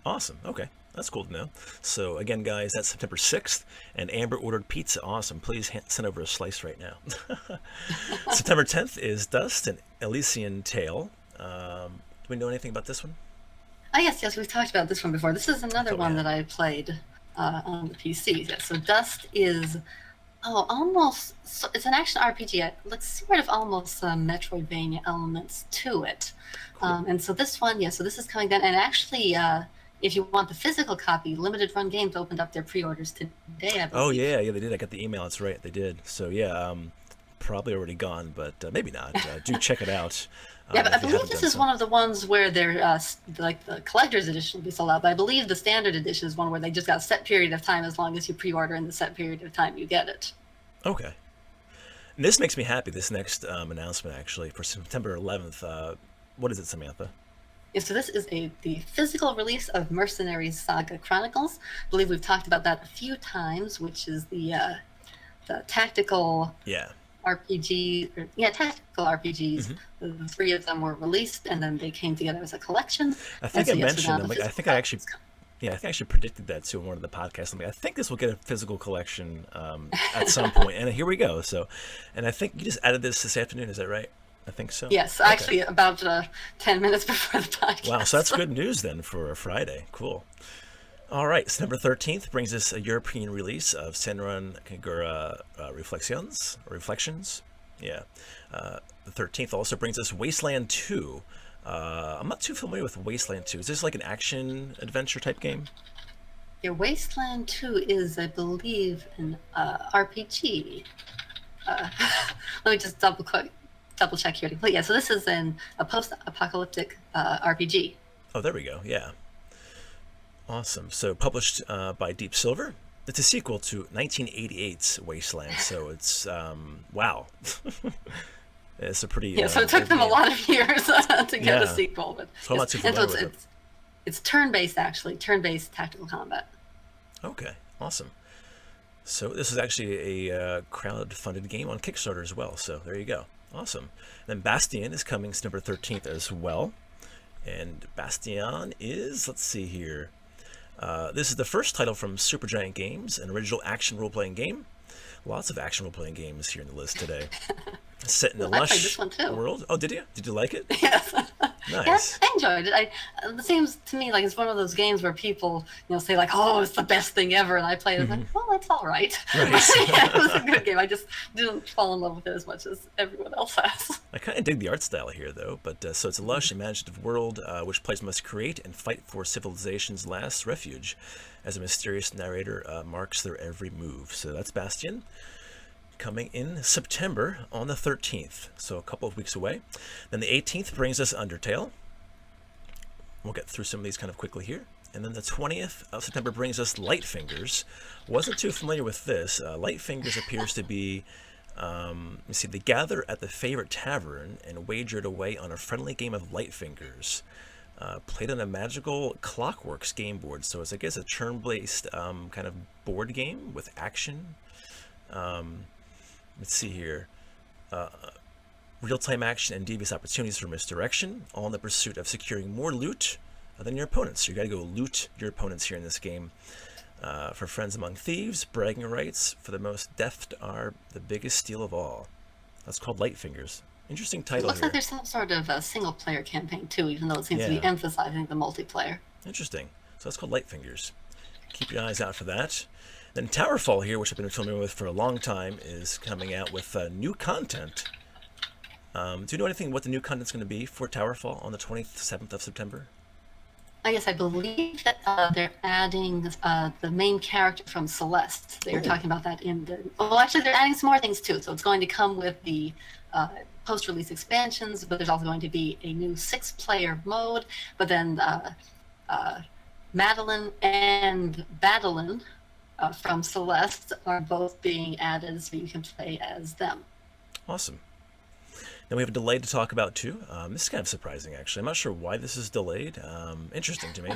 Awesome. Okay. That's cool to know. So again, guys, that's September 6th, and Amber ordered pizza. Awesome. Please send over a slice right now. September 10th is Dust and Elysian Tale. Do we know anything about this one? Oh, yes, we've talked about this one before. This is another one that I played on the PC. Yeah, so Dust is, almost, it's an action RPG. It looks sort of almost some Metroidvania elements to it. Cool. And so this one, so this is coming down, and actually, if you want the physical copy, Limited Run Games opened up their pre-orders today, I believe. Oh, yeah, they did. I got the email. That's right. They did. So, yeah, probably already gone, but maybe not. Do check it out. Yeah, but I believe this is one of the ones where they're, like the collector's edition will be sold out, but I believe the standard edition is one where they just got a set period of time as long as you pre-order in the set period of time you get it. Okay. And this makes me happy, this next announcement, actually, for September 11th. What is it, Samantha? Yeah, so this is the physical release of Mercenaries Saga Chronicles. I believe we've talked about that a few times, which is the tactical RPG. Tactical RPGs. The three of them were released, and then they came together as a collection. I think I mentioned them. I think I actually predicted that too in one of the podcasts. I think this will get a physical collection at some point, and here we go. So, and I think you just added this afternoon. Is that right? I think so. Yes, actually, about 10 minutes before the podcast. Wow, so that's good news then for a Friday. Cool. All right, September 13th brings us a European release of Senran Kagura Reflections. Yeah. The 13th also brings us Wasteland 2. I'm not too familiar with Wasteland 2. Is this like an action adventure type game? Yeah, Wasteland 2 is, I believe, an RPG. Let me just double check here. But yeah, so this is a post-apocalyptic RPG. Oh, there we go. Yeah. Awesome. So published by Deep Silver. It's a sequel to 1988's Wasteland. So it's wow. It's a pretty so it took them a lot of years to get a sequel. But so I'm not too familiar with it. It's turn-based, actually, turn-based tactical combat. Okay, awesome. So this is actually a crowd-funded game on Kickstarter as well. So there you go. Awesome. Then Bastion is coming September 13th as well. And Bastion is, let's see here. This is the first title from Supergiant Games, an original action role-playing game. Lots of action role-playing games here in the list today. Set in a lush world. Oh, did you? Did you like it? Yes. Nice. Yeah, I enjoyed it. It seems to me like it's one of those games where people, say like, "Oh, it's the best thing ever," and I played it. Like, well, it's all right. Right. Yeah, it was a good game. I just didn't fall in love with it as much as everyone else has. I kind of dig the art style here, though. But so it's a lush, imaginative world which players must create and fight for civilization's last refuge, as a mysterious narrator marks their every move. So that's Bastion. Coming in September on the 13th, so a couple of weeks away. Then the 18th brings us Undertale. We'll get through some of these kind of quickly here. And then the 20th of September brings us Lightfingers. Wasn't too familiar with this. Lightfingers appears to be You see, they gather at the favorite tavern and wagered away on a friendly game of light fingers. Played on a magical Clockworks game board, so it's, I guess, a turn-based kind of board game with action. Let's see here. Real-time action and devious opportunities for misdirection, all in the pursuit of securing more loot than your opponents. So you got to go loot your opponents here in this game. For friends among thieves, bragging rights for the most deft are the biggest steal of all. That's called Light Fingers. Interesting title. It looks here. like there's some sort of a single-player campaign too, even though it seems to be emphasizing the multiplayer. Interesting. So that's called Light Fingers. Keep your eyes out for that. Then Towerfall here, which I've been familiar with for a long time, is coming out with new content. Do you know anything what the new content's going to be for Towerfall on the 27th of September? I guess I believe that they're adding the main character from Celeste. They were talking about that in the... Well, actually, they're adding some more things too. So it's going to come with the post-release expansions, but there's also going to be a new 6-player mode. But then Madeline and Badeline from Celeste are both being added, so you can play as them. Awesome. Then we have a delay to talk about too. This is kind of surprising, actually. I'm not sure why this is delayed. Interesting to me.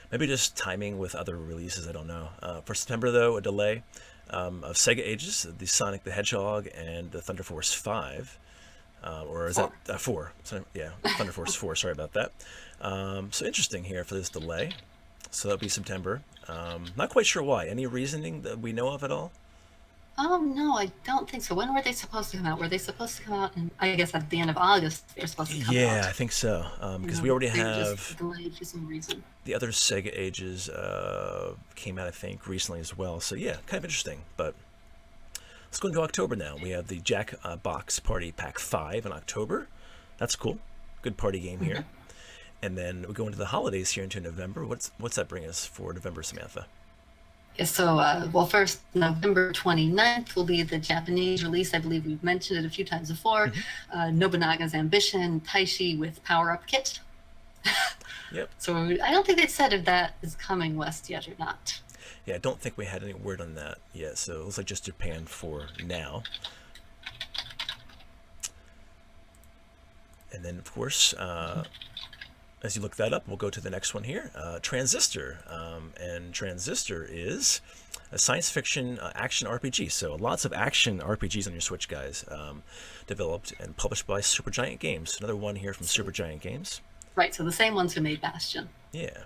Maybe just timing with other releases, I don't know. For September, though, a delay of Sega Ages, the Sonic the Hedgehog, and the Thunder Force 5. Or is that 4? So, yeah, Thunder Force 4, sorry about that. So interesting here for this delay. So that'll be September. Not quite sure why. Any reasoning that we know of at all? No, I don't think so. When were they supposed to come out? Were they supposed to come out I guess at the end of August they're supposed to come out? Yeah, I think so. Because we already have... just delayed for some reason. The other Sega Ages came out, I think, recently as well. So yeah, kind of interesting. But let's go into October now. We have the Jackbox Party Pack 5 in October. That's cool. Good party game here. And then we go into the holidays here into November. What's that bring us for November, Samantha? Yeah, so, well, first, November 29th will be the Japanese release. I believe we've mentioned it a few times before. Nobunaga's Ambition, Taishi with Power-Up Kit. Yep. So I don't think they said if that is coming west yet or not. Yeah, I don't think we had any word on that yet, so it looks like just Japan for now. And then, of course, as you look that up, we'll go to the next one here, Transistor. And Transistor is a science fiction action RPG. So lots of action RPGs on your Switch, guys. Developed and published by Supergiant Games. Another one here from Supergiant Games. Right, so the same ones who made Bastion. Yeah.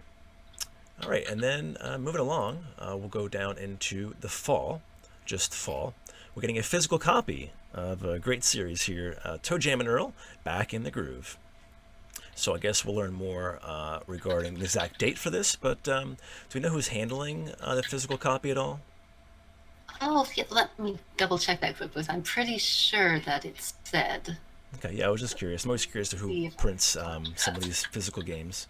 All right, and then moving along, we'll go down into the fall, just fall. We're getting a physical copy of a great series here, Toe Jam and Earl, Back in the Groove. So I guess we'll learn more regarding the exact date for this, but do we know who's handling the physical copy at all? Oh, yeah, let me double check that quickly. I'm pretty sure that it's said. Okay, yeah, I was just curious. I'm always curious to who prints some of these physical games.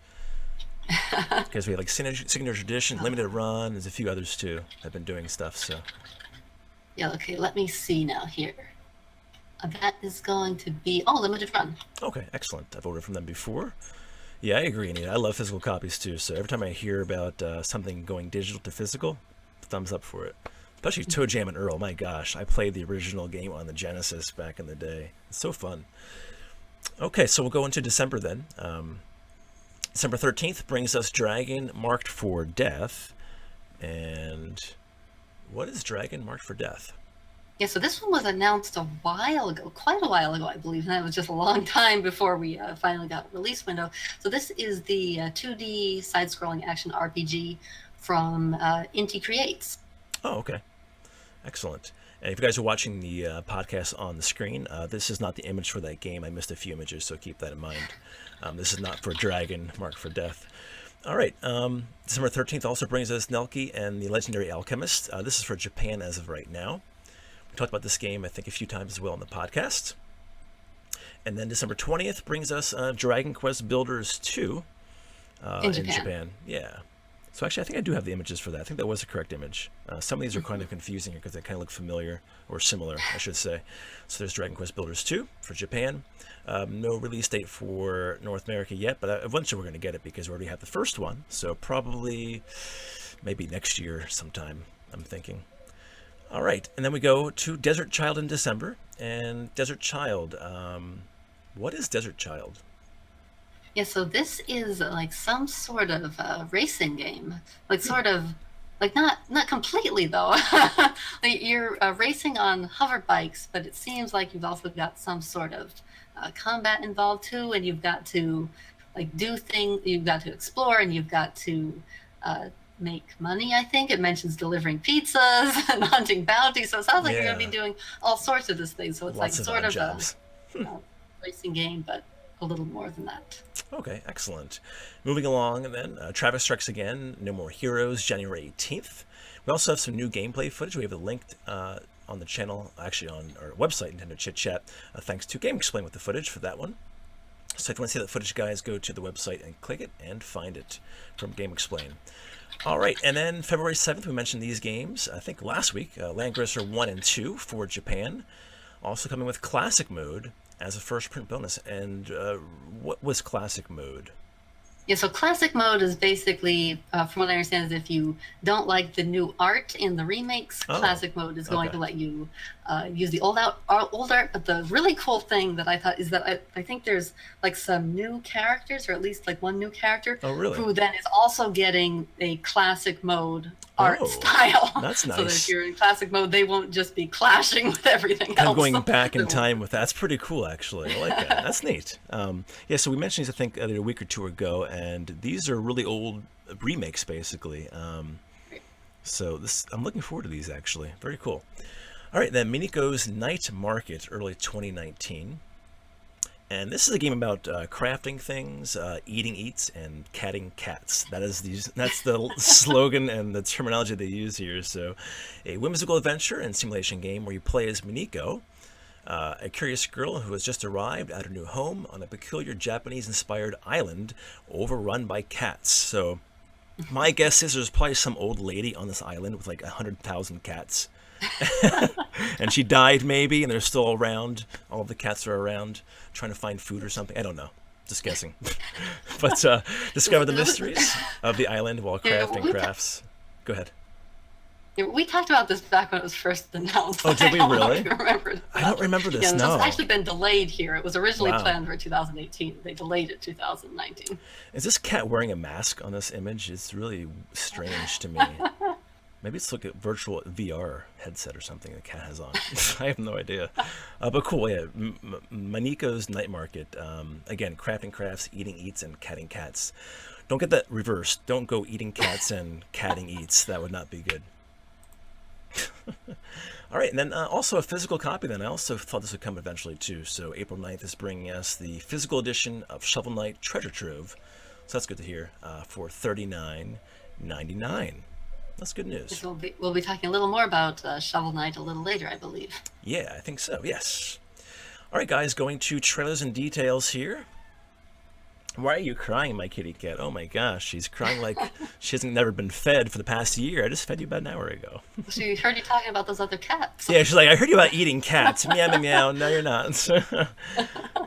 Because we have like Signature Edition, Limited Run, there's a few others too that have been doing stuff, so. Yeah, okay, let me see now here. That is going to be, Limited Run. Okay, excellent. I've ordered from them before. Yeah, I agree, Anita. I love physical copies too, so every time I hear about something going digital to physical, thumbs up for it. Especially Toe Jam and Earl. My gosh, I played the original game on the Genesis back in the day. It's so fun. Okay, so we'll go into December then. December 13th brings us Dragon Marked for Death. And what is Dragon Marked for Death? Yeah, so this one was announced a while ago, quite a while ago, I believe, and that was just a long time before we finally got a release window. So this is the 2D side-scrolling action RPG from Inti Creates. Oh, okay. Excellent. And if you guys are watching the podcast on the screen, this is not the image for that game. I missed a few images, so keep that in mind. This is not for Dragon Marked for Death. All right. December 13th also brings us Nelky and the Legendary Alchemist. This is for Japan as of right now. We talked about this game, I think, a few times as well in the podcast. And then December 20th brings us Dragon Quest Builders 2 in Japan. Yeah. So actually, I think I do have the images for that. I think that was the correct image. Some of these are kind of confusing here because they kind of look familiar, or similar, I should say. So there's Dragon Quest Builders 2 for Japan. No release date for North America yet, but eventually we're going to get it because we already have the first one. So probably maybe next year sometime, I'm thinking. All right, and then we go to Desert Child in December. And Desert Child, what is Desert Child? Yeah, so this is like some sort of racing game, like sort of, like not completely though. Like you're racing on hover bikes, but it seems like you've also got some sort of combat involved too, and you've got to like do things, you've got to explore, and you've got to make money. I think it mentions delivering pizzas and hunting bounties, so it sounds like you're going to be doing all sorts of this thing. So it's Lots like of sort odd of jobs. a racing game, but a little more than that. Okay, excellent. Moving along, and then Travis Strikes Again, No More Heroes, January 18th. We also have some new gameplay footage. We have it linked on the channel, actually on our website, NintendoChitChat, thanks to GameXplain with the footage for that one. So if you want to see that footage, guys, go to the website and click it and find it from GameXplain. All right, and then February 7th, we mentioned these games, I think last week, Landgracer 1 and 2 for Japan. Also coming with Classic Mode as a first print bonus. And what was Classic Mode? Yeah, so classic mode is basically, from what I understand, is if you don't like the new art in the remakes, classic mode is going to let you use the old art. But the really cool thing that I thought is that I think there's like some new characters, or at least like one new character, who then is also getting a classic mode art style. That's nice. So that if you're in classic mode, they won't just be clashing with everything else. I'm going back in time with that. That's pretty cool, actually. I like that. That's neat. Yeah, so we mentioned these, I think, a week or two ago, and these are really old remakes, basically. So I'm looking forward to these, actually. Very cool. All right, then Miniko's Night Market, early 2019. And this is a game about crafting things, eating eats, and catting cats. That's the slogan and the terminology they use here. So, a whimsical adventure and simulation game where you play as Miniko, a curious girl who has just arrived at her new home on a peculiar Japanese-inspired island overrun by cats. So, my guess is there's probably some old lady on this island with like 100,000 cats. And she died maybe, and they're still around. All of the cats are around trying to find food or something. I don't know. Just guessing. But discover the mysteries of the island while crafting crafts. Go ahead. Yeah, we talked about this back when it was first announced. Oh, did we really? I don't remember this, no. It's actually been delayed here. It was originally planned for 2018. They delayed it 2019. Is this cat wearing a mask on this image? It's really strange to me. Maybe it's like a virtual VR headset or something the cat has on. I have no idea. But cool, yeah. Miniko's Night Market. Again, crafting crafts, eating eats, and catting cats. Don't get that reversed. Don't go eating cats and catting eats. That would not be good. All right, and then also a physical copy then. I also thought this would come eventually too. So April 9th is bringing us the physical edition of Shovel Knight Treasure Trove. So that's good to hear for $39.99. That's good news. We'll be talking a little more about Shovel Knight a little later, I believe. Yeah, I think so, yes. All right, guys, going to trailers and details here. Why are you crying, my kitty cat? Oh, my gosh, she's crying like she hasn't never been fed for the past year. I just fed you about an hour ago. She heard you talking about those other cats. Yeah, she's like, I heard you about eating cats. Meow, meow, meow. No, you're not.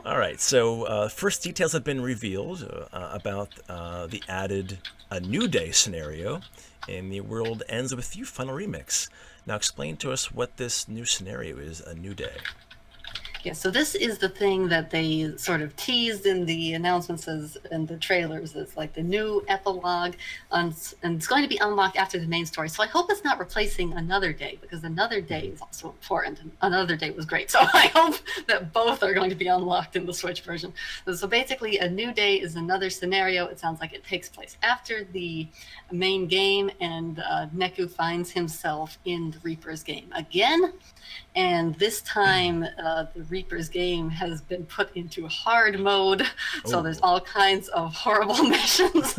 All right, so first details have been revealed about the added A New Day scenario in The World Ends With You Final Remix. Now explain to us what this new scenario is, A New Day. Yeah, so this is the thing that they sort of teased in the announcements and the trailers. It's like the new epilogue, and it's going to be unlocked after the main story. So I hope it's not replacing Another Day, because Another Day is also important, and Another Day was great. So I hope that both are going to be unlocked in the Switch version. So basically, A New Day is another scenario. It sounds like it takes place after the main game, and Neku finds himself in the Reaper's game again. And this time, the Reaper's game has been put into hard mode, so there's all kinds of horrible missions.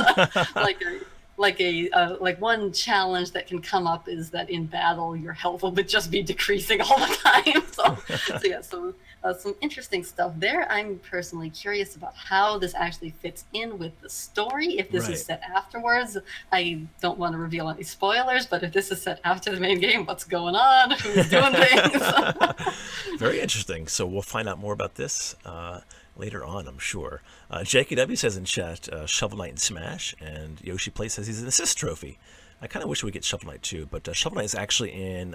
Like one challenge that can come up is that in battle your health will just be decreasing all the time. So some interesting stuff there. I'm personally curious about how this actually fits in with the story. If this is set afterwards, I don't want to reveal any spoilers, but if this is set after the main game, what's going on? Who's doing things? Very interesting. So we'll find out more about this later on, I'm sure. Jakey W says in chat, Shovel Knight and Smash, and Yoshi Play says he's an assist trophy. I kind of wish we could get Shovel Knight too, but Shovel Knight is actually in.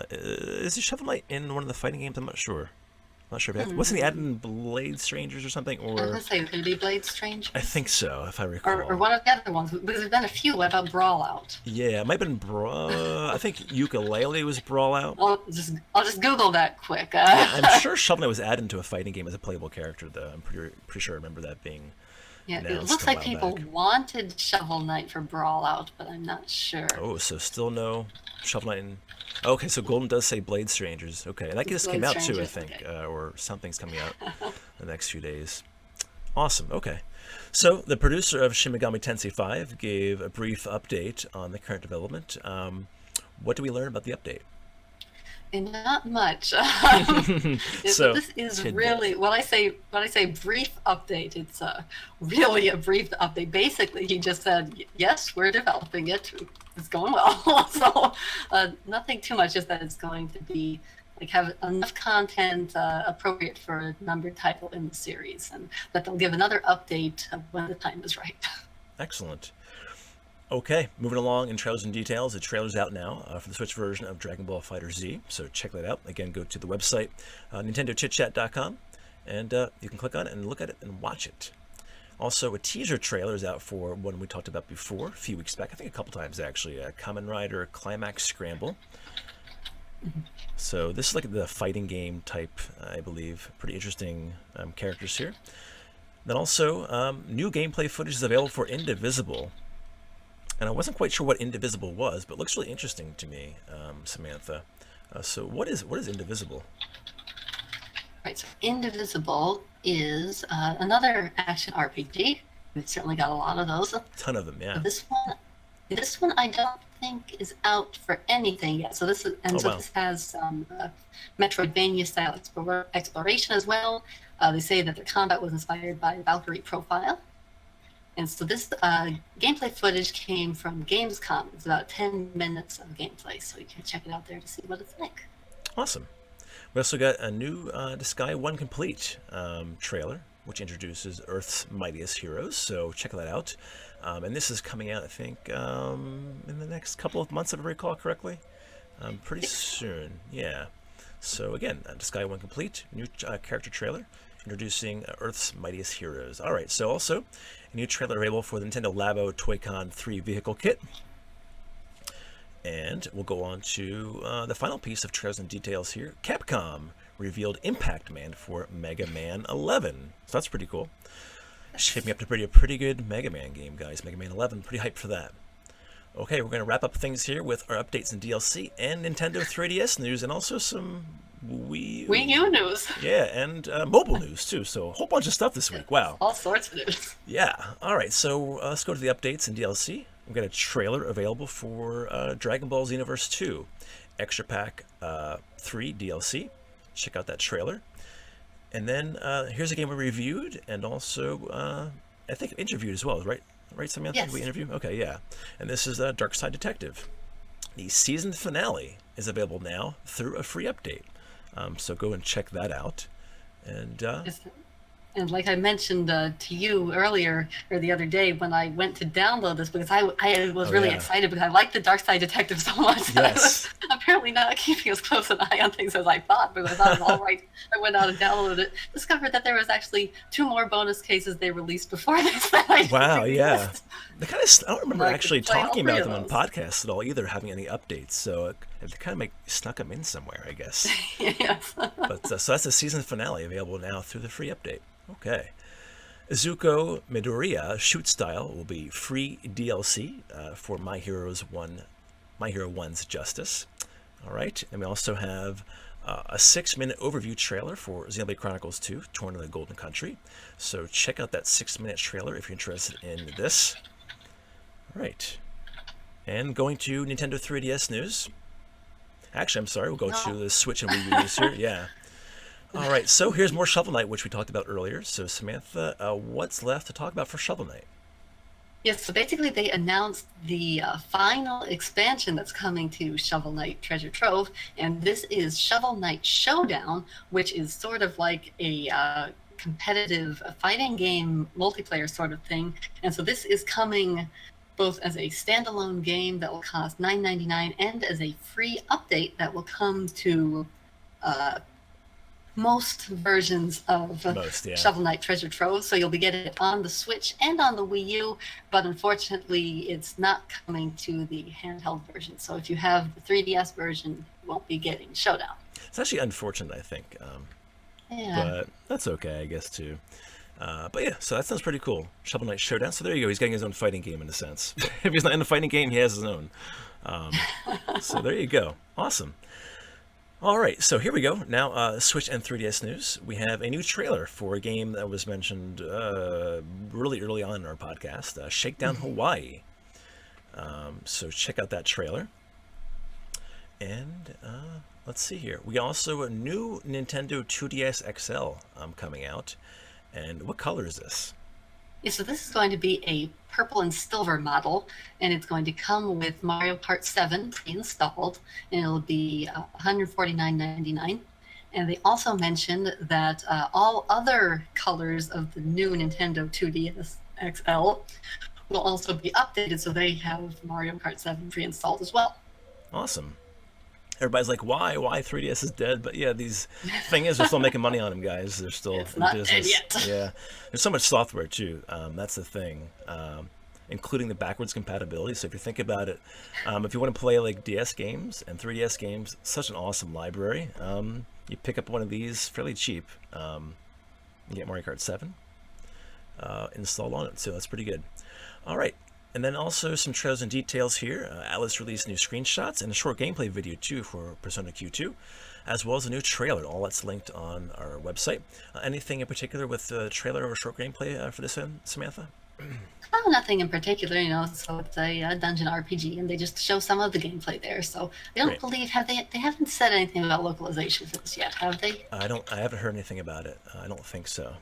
Is Shovel Knight in one of the fighting games? I'm not sure. Not sure if wasn't he adding Blade Strangers or something? I was Or going to say, could it be Blade Strange? I think so, if I recall. Or one of the other ones, because there's been a few. What about Brawlout? Yeah, it might have been I think Ukulele was Brawlout. I'll just Google that quick. I'm sure Shovel Knight was added into a fighting game as a playable character, though. I'm pretty sure I remember that being Yeah, it announced looks a like while people back. wanted Shovel Knight for Brawlout, but I'm not sure. Oh, so still no Shovel Knight in... Okay, so Golden does say Blade Strangers. Okay, and that just came Blade out too, I Strangers, think, okay. or something's coming out the next few days. Awesome, okay. So, the producer of Shin Megami Tensei 5 gave a brief update on the current development. What do we learn about the update? And not much. So, This is tidbit. really when I say brief update. It's really a brief update. Basically, he just said, "Yes, we're developing it. It's going well." So nothing too much. Just that it's going to be like have enough content appropriate for a numbered title in the series, and that they'll give another update when the time is right. Excellent. Okay, moving along in trailers and details. The trailer's out now for the Switch version of Dragon Ball FighterZ, so check that out. Again, go to the website, NintendoChitChat.com, and you can click on it and look at it and watch it. Also, a teaser trailer is out for one we talked about before, a few weeks back, I think a couple times actually, Kamen Rider Climax Scramble. So this is like the fighting game type, I believe. Pretty interesting characters here. Then also, new gameplay footage is available for Indivisible. And I wasn't quite sure what Indivisible was, but it looks really interesting to me, Samantha. So what is Indivisible? Right, so Indivisible is another action RPG. We've certainly got a lot of those. Ton of them, yeah. This one I don't think is out for anything yet. So this is, and Oh, so wow. this has some Metroidvania style exploration as well. They say that the combat was inspired by Valkyrie Profile. And so this gameplay footage came from Gamescom. It's about 10 minutes of gameplay, so you can check it out there to see what it's like. Awesome. We also got a new Disgaea 1 Complete trailer, which introduces Earth's Mightiest Heroes, so check that out. And this is coming out, I think, in the next couple of months, if I recall correctly. Pretty soon, yeah. So again, Disgaea 1 Complete, new character trailer, introducing Earth's Mightiest Heroes. Alright, so also, a new trailer available for the Nintendo Labo Toy-Con 3 vehicle kit. And we'll go on to the final piece of trailers and details here. Capcom revealed Impact Man for Mega Man 11. So that's pretty cool. Shaping up to be a pretty good Mega Man game, guys. Mega Man 11, pretty hyped for that. Okay, we're going to wrap up things here with our updates and DLC and Nintendo 3DS news and also some Wii U news. Yeah, and mobile news too. So a whole bunch of stuff this week. Wow. All sorts of news. Yeah. All right. So let's go to the updates and DLC. We've got a trailer available for Dragon Ball Xenoverse 2, Extra Pack 3 DLC. Check out that trailer. And then here's a game we reviewed and also I think interviewed as well, right? Right, Samantha? Yes. We interview? Okay, yeah. And this is Dark Side Detective. The season finale is available now through a free update. So go and check that out. And And like I mentioned to you earlier or the other day when I went to download this, because I was really yeah. excited because I like the Dark Side Detective so much that I Yes. was apparently not keeping as close an eye on things as I thought, because I thought it was all right. I went out and downloaded it, discovered that there was actually 2 more bonus cases they released before this. That I wow, didn't yeah. list. They kind of, I don't remember I could actually play all talking 3 about of them on those. podcasts at all either, having any updates. So it kind of snuck them in somewhere, I guess. Yes. But so that's the season finale available now through the free update. Okay. Izuku Midoriya Shoot Style will be free DLC for My Hero 1's Justice. All right, and we also have a 6-minute overview trailer for Xenoblade Chronicles 2, Torn in the Golden Country. So check out that 6-minute trailer if you're interested in this. All right, and going to Nintendo 3DS news. Actually, I'm sorry, we'll go to the Switch and Wii U news here. Yeah. All right, so here's more Shovel Knight, which we talked about earlier. So Samantha, what's left to talk about for Shovel Knight? Yes, so basically they announced the final expansion that's coming to Shovel Knight Treasure Trove, and this is Shovel Knight Showdown, which is sort of like a competitive fighting game multiplayer sort of thing. And so this is coming both as a standalone game that will cost $9.99 and as a free update that will come to most versions of Shovel Knight Treasure Trove. So you'll be getting it on the Switch and on the Wii U, but unfortunately it's not coming to the handheld version. So if you have the 3DS version, you won't be getting Showdown. It's actually unfortunate, I think. But that's okay, I guess, too. But yeah, so that sounds pretty cool. Shovel Knight Showdown. So there you go. He's getting his own fighting game in a sense. If he's not in a fighting game, he has his own. So there you go. Awesome. All right, so here we go. Now, Switch and 3DS news. We have a new trailer for a game that was mentioned really early on in our podcast, Shakedown Hawaii. So check out that trailer. And let's see here. We also a new Nintendo 2DS XL coming out. And what color is this? Yeah, so this is going to be a purple and silver model, and it's going to come with Mario Kart 7 pre-installed, and it'll be $149.99. And they also mentioned that all other colors of the new Nintendo 2DS XL will also be updated, so they have Mario Kart 7 pre-installed as well. Awesome. Everybody's like, why 3DS is dead? But yeah, thing is, they're still making money on them, guys. They're still it's in not business. Dead yet. Yeah, there's so much software too. That's the thing, including the backwards compatibility. So if you think about it, if you want to play like DS games and 3DS games, such an awesome library. You pick up one of these fairly cheap. You get Mario Kart 7 installed on it, so that's pretty good. All right. And then also some trailers and details here. Atlas released new screenshots and a short gameplay video too for Persona Q2, as well as a new trailer. All that's linked on our website. Anything in particular with the trailer or short gameplay for this one, Samantha? Oh, nothing in particular, so it's a dungeon RPG, and they just show some of the gameplay there. So I don't believe, they haven't said anything about localization for this yet, have they? I haven't heard anything about it. I don't think so.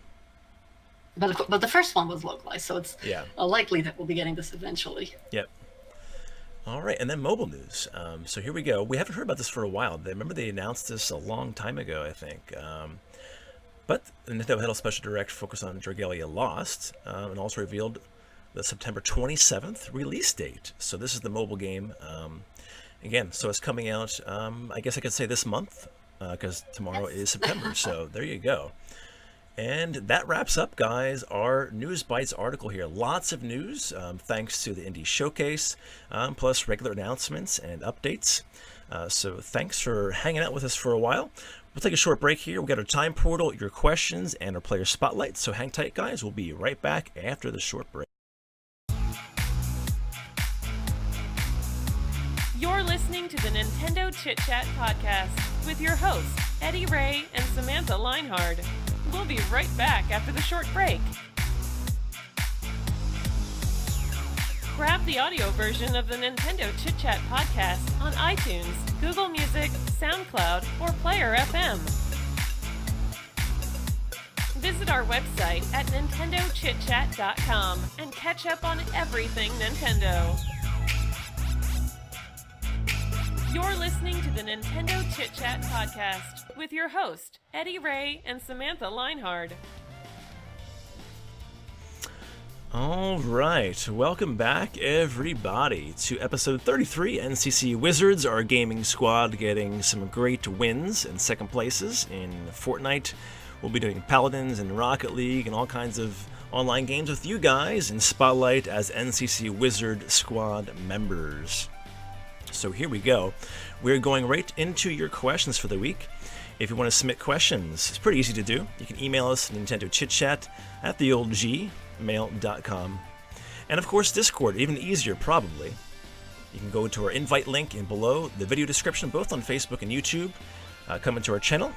But the first one was localized, so it's likely that we'll be getting this eventually. Yep. All right, and then mobile news. So here we go. We haven't heard about this for a while. Remember they announced this a long time ago, I think. But the Nintendo had a special direct focus on Dragalia Lost, and also revealed the September 27th release date. So this is the mobile game. Again, so it's coming out, I guess I could say this month, because tomorrow is September. So there you go. And that wraps up, guys, our News Bites article here. Lots of news, thanks to the Indie Showcase, plus regular announcements and updates. So thanks for hanging out with us for a while. We'll take a short break here. We've got our time portal, your questions, and our player spotlight. So hang tight, guys. We'll be right back after the short break. You're listening to the Nintendo Chit Chat podcast with your hosts, Eddy Ray and Samantha Lienhard. We'll be right back after the short break. Grab the audio version of the Nintendo Chit Chat podcast on iTunes, Google Music, SoundCloud, or Player FM. Visit our website at NintendoChitChat.com and catch up on everything Nintendo. You're listening to the Nintendo Chit Chat podcast with your host, Eddy Ray and Samantha Lienhard. All right, welcome back, everybody, to episode 33. NCC Wizards, our gaming squad, getting some great wins and second places in Fortnite. We'll be doing Paladins and Rocket League and all kinds of online games with you guys in Spotlight as NCC Wizard squad members. So here we go. We're going right into your questions for the week. If you want to submit questions, it's pretty easy to do. You can email us at NintendoChitChat@gmail.com. And of course, Discord, even easier probably. You can go to our invite link in below the video description, both on Facebook and YouTube. Come into our channel.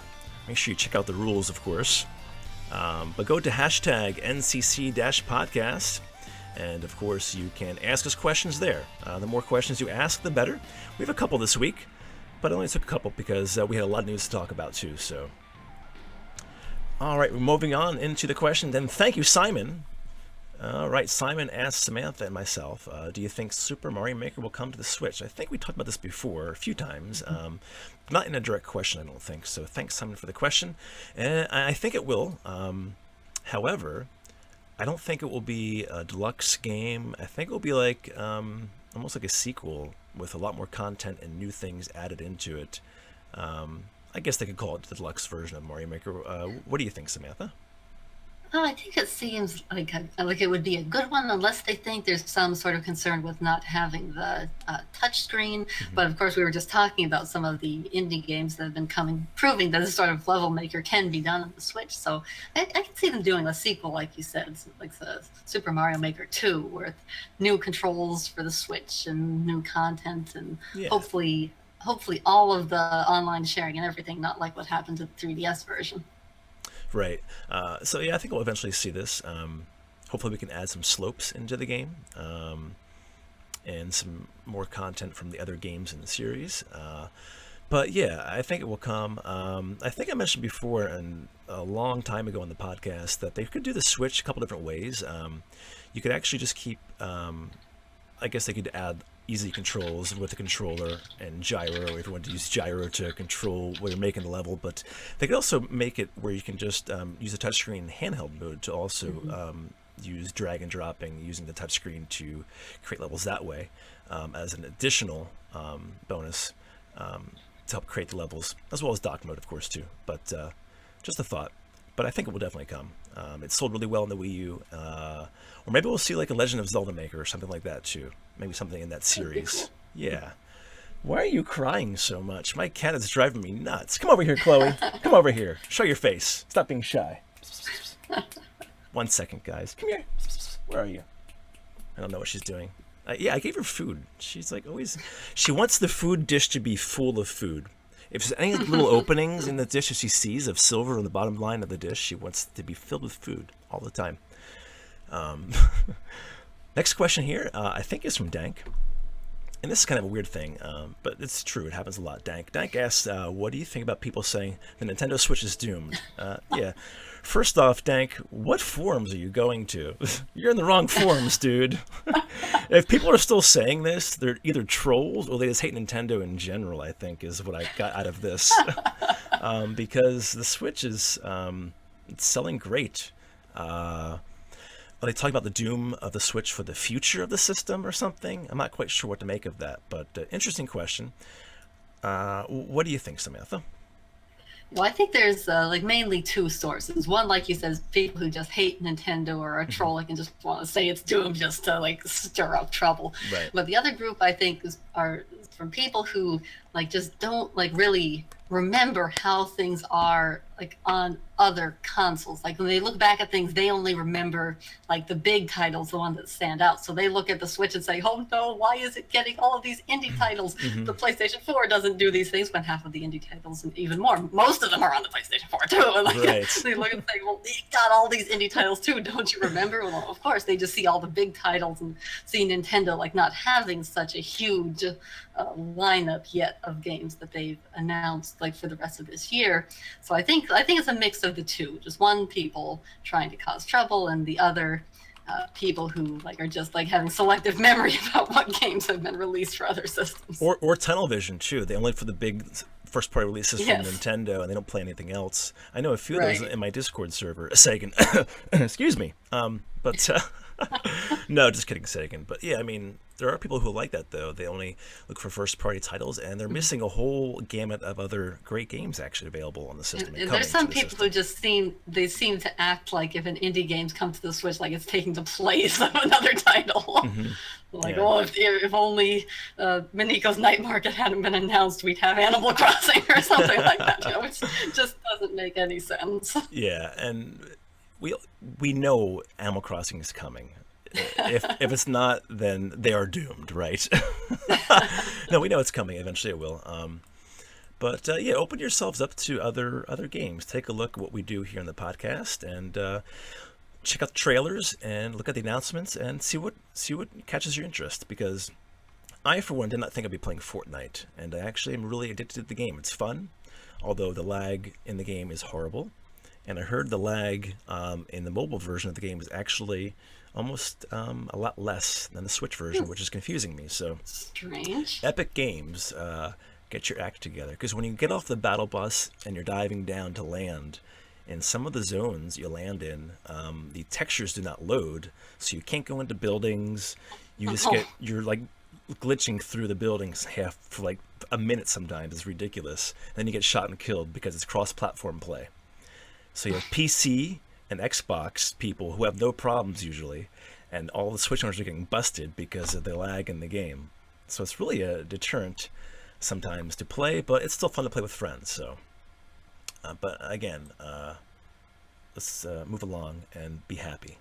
Make sure you check out the rules, of course. But go to hashtag NCC-podcast. And of course, you can ask us questions there. The more questions you ask, the better. We have a couple this week, but I only took a couple because we had a lot of news to talk about too. So, all right, we're moving on into the question. Then, thank you, Simon. All right, Simon asked Samantha and myself, do you think Super Mario Maker will come to the Switch? I think we talked about this before a few times. Not in a direct question, I don't think. So, thanks, Simon, for the question. And I think it will. However, I don't think it will be a deluxe game. I think it will be like almost like a sequel with a lot more content and new things added into it. I guess they could call it the deluxe version of Mario Maker. What do you think, Samantha? Well, I think it seems like it would be a good one, unless they think there's some sort of concern with not having the touch screen. But of course, we were just talking about some of the indie games that have been proving that this sort of level maker can be done on the Switch. So I can see them doing a sequel, like you said, like the Super Mario Maker 2, with new controls for the Switch and new content, and hopefully all of the online sharing and everything, not like what happened to the 3DS version. Right. So yeah, I think we'll eventually see this. Hopefully we can add some slopes into the game, and some more content from the other games in the series. But yeah, I think it will come. I think I mentioned before, and a long time ago on the podcast, that they could do the Switch a couple different ways. You could actually just keep, I guess they could add easy controls with the controller and gyro, if you want to use gyro to control where you're making the level. But they could also make it where you can just use the touchscreen handheld mode to also use drag and dropping using the touchscreen to create levels that way, as an additional bonus to help create the levels, as well as dock mode, of course, too. But just a thought. But I think it will definitely come. It sold really well in the Wii U. Or maybe we'll see like a Legend of Zelda Maker or something like that too. Maybe something in that series. Yeah. Why are you crying so much? My cat is driving me nuts. Come over here, Chloe. Come over here. Show your face. Stop being shy. 1 second, guys. Come here. Where are you? I don't know what she's doing. Yeah, I gave her food. She's like always... She wants the food dish to be full of food. If there's any little openings in the dish that she sees of silver on the bottom line of the dish, she wants it to be filled with food all the time. Next question here, I think is from Dank. And this is kind of a weird thing, but it's true. It happens a lot. Dank asks, what do you think about people saying the Nintendo Switch is doomed? Yeah. First off, Dank, what forums are you going to? You're in the wrong forums, dude. If people are still saying this, they're either trolls or they just hate Nintendo in general, I think, is what I got out of this. Because the Switch is it's selling great. Are they talking about the doom of the Switch for the future of the system or something? I'm not quite sure what to make of that, but interesting question. What do you think, Samantha? Well, I think there's like mainly two sources. One, like you said, people who just hate Nintendo or are trolling and just want to say it's doomed just to like stir up trouble. Right. But the other group, I think, are from people who like just don't like really remember how things are like on other consoles. Like when they look back at things, they only remember like the big titles, the ones that stand out. So they look at the Switch and say, oh no, why is it getting all of these indie titles? The PlayStation 4 doesn't do these things, when half of the indie titles, and even more, most of them are on the PlayStation 4 too. And like, they look and say, well, you got all these indie titles too, don't you remember? Well, of course, they just see all the big titles and see Nintendo like not having such a huge lineup yet of games that they've announced like for the rest of this year. So I think it's a mix of the two. Just one, people trying to cause trouble, and the other people who like are just like having selective memory about what games have been released for other systems. Or tunnel vision too. They only look for the big first party releases from Nintendo, and they don't play anything else. I know a few of those in my Discord server. Sagan, excuse me. But no, just kidding, Sagan. But yeah, I mean, there are people who like that though. They only look for first party titles, and they're missing a whole gamut of other great games actually available on the system. And there's some people who just seem to act like if an indie game's come to the Switch, like it's taking the place of another title. Like, well, if only Miniko's Night Market hadn't been announced, we'd have Animal Crossing or something like that. You know, which just doesn't make any sense. Yeah, and we know Animal Crossing is coming. If it's not, then they are doomed, right? No, we know it's coming. Eventually it will. But yeah, open yourselves up to other games. Take a look at what we do here in the podcast, and check out the trailers and look at the announcements and see what catches your interest. Because I, for one, did not think I'd be playing Fortnite, and I actually am really addicted to the game. It's fun, although the lag in the game is horrible. And I heard the lag in the mobile version of the game is actually almost a lot less than the Switch version, which is confusing me. So strange. Epic Games, get your act together, because when you get off the battle bus and you're diving down to land, in some of the zones you land in, the textures do not load, so you can't go into buildings. You just you're like glitching through the buildings half for like a minute sometimes. It's ridiculous. Then you get shot and killed because it's cross-platform play. So you have PC and Xbox people who have no problems usually, and all the Switch owners are getting busted because of the lag in the game. So it's really a deterrent sometimes to play, but it's still fun to play with friends. So, but again, let's move along and be happy.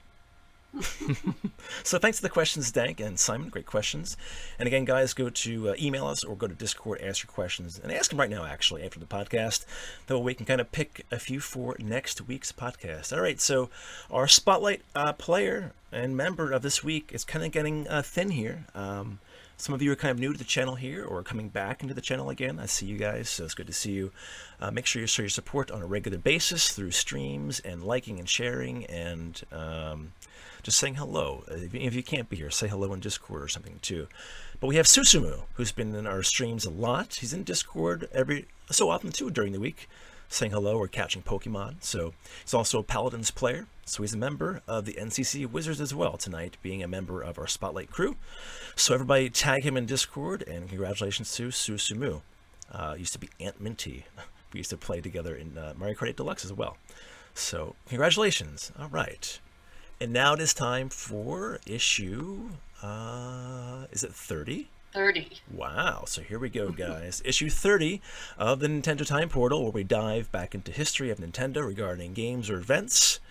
So thanks for the questions, Dank and Simon. Great questions. And again, guys, go to email us or go to Discord, ask your questions, and ask them right now, actually, after the podcast. That way we can kind of pick a few for next week's podcast. All right, so our Spotlight player and member of this week is kind of getting thin here. Some of you are kind of new to the channel here or coming back into the channel again. I see you guys, so it's good to see you. Make sure you show your support on a regular basis through streams and liking and sharing and just saying hello. If you can't be here, say hello in Discord or something too. But we have Susumu, who's been in our streams a lot. He's in Discord every so often too during the week, saying hello or catching Pokemon. So he's also a Paladins player. So he's a member of the NCC Wizards as well tonight, being a member of our Spotlight crew. So everybody tag him in Discord, and congratulations to Susumu. Used to be Aunt Minty. We used to play together in Mario Kart 8 Deluxe as well. So congratulations. All right. And now it is time for issue, is it 30? 30. Wow, so here we go, guys. Issue 30 of the Nintendo Time Portal, where we dive back into history of Nintendo regarding games or events,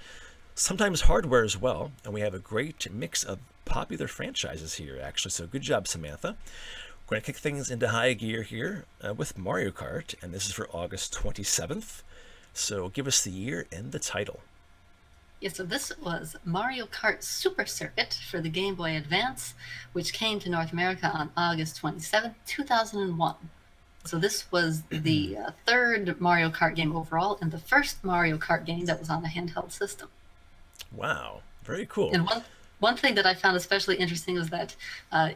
sometimes hardware as well, and we have a great mix of popular franchises here, actually, so good job, Samantha. We're going to kick things into high gear here with Mario Kart, and this is for August 27th, so give us the year and the title. Yeah, so this was Mario Kart Super Circuit for the Game Boy Advance, which came to North America on August 27, 2001. So this was the third Mario Kart game overall and the first Mario Kart game that was on a handheld system. Wow, very cool. And one thing that I found especially interesting was that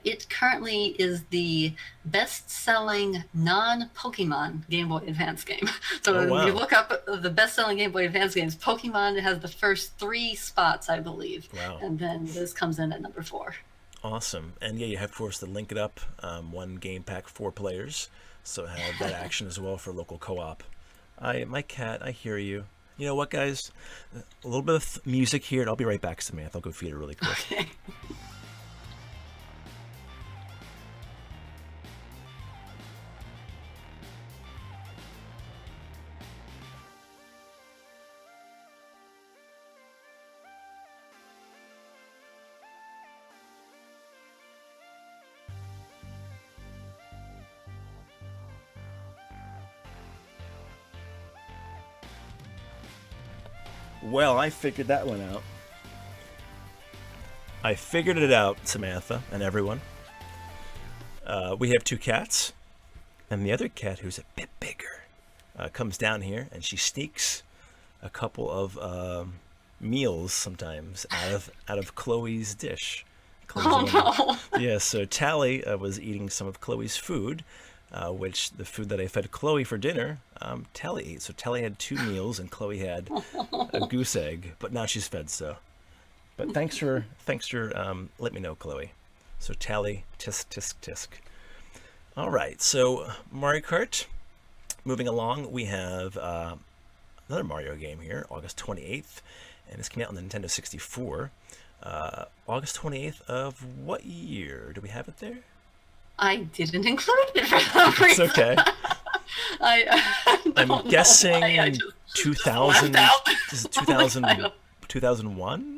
it currently is the best-selling non-Pokemon Game Boy Advance game. So Oh, wow. if you look up the best-selling Game Boy Advance games, Pokemon has the first 3 spots, I believe. Wow. And then this comes in at number 4. Awesome. And yeah, you have, of course, to link it up. One game pack, 4 players. So have that action as well for local co-op. My cat, I hear you. You know what, guys? A little bit of music here, and I'll be right back, Samantha. I'll go feed her really quick. Okay. Well, I figured that one out. I figured it out, Samantha and everyone. We have 2 cats, and the other cat, who's a bit bigger, comes down here, and she sneaks a couple of meals sometimes out of Chloe's dish. Oh, no. Yeah, so Tally was eating some of Chloe's food, which the food that I fed Chloe for dinner, Tally ate. So Tally had 2 meals, and Chloe had a goose egg. But now she's fed, so. But thanks for let me know, Chloe. So Tally, tisk tisk tisk. All right, so Mario Kart. Moving along, we have another Mario game here, August 28th, and this came out on the Nintendo 64. August 28th of what year? Do we have it there? I didn't include it for some It's reason. okay. I'm guessing I just 2000. left out. Is it Oh my 2000, God. 2001?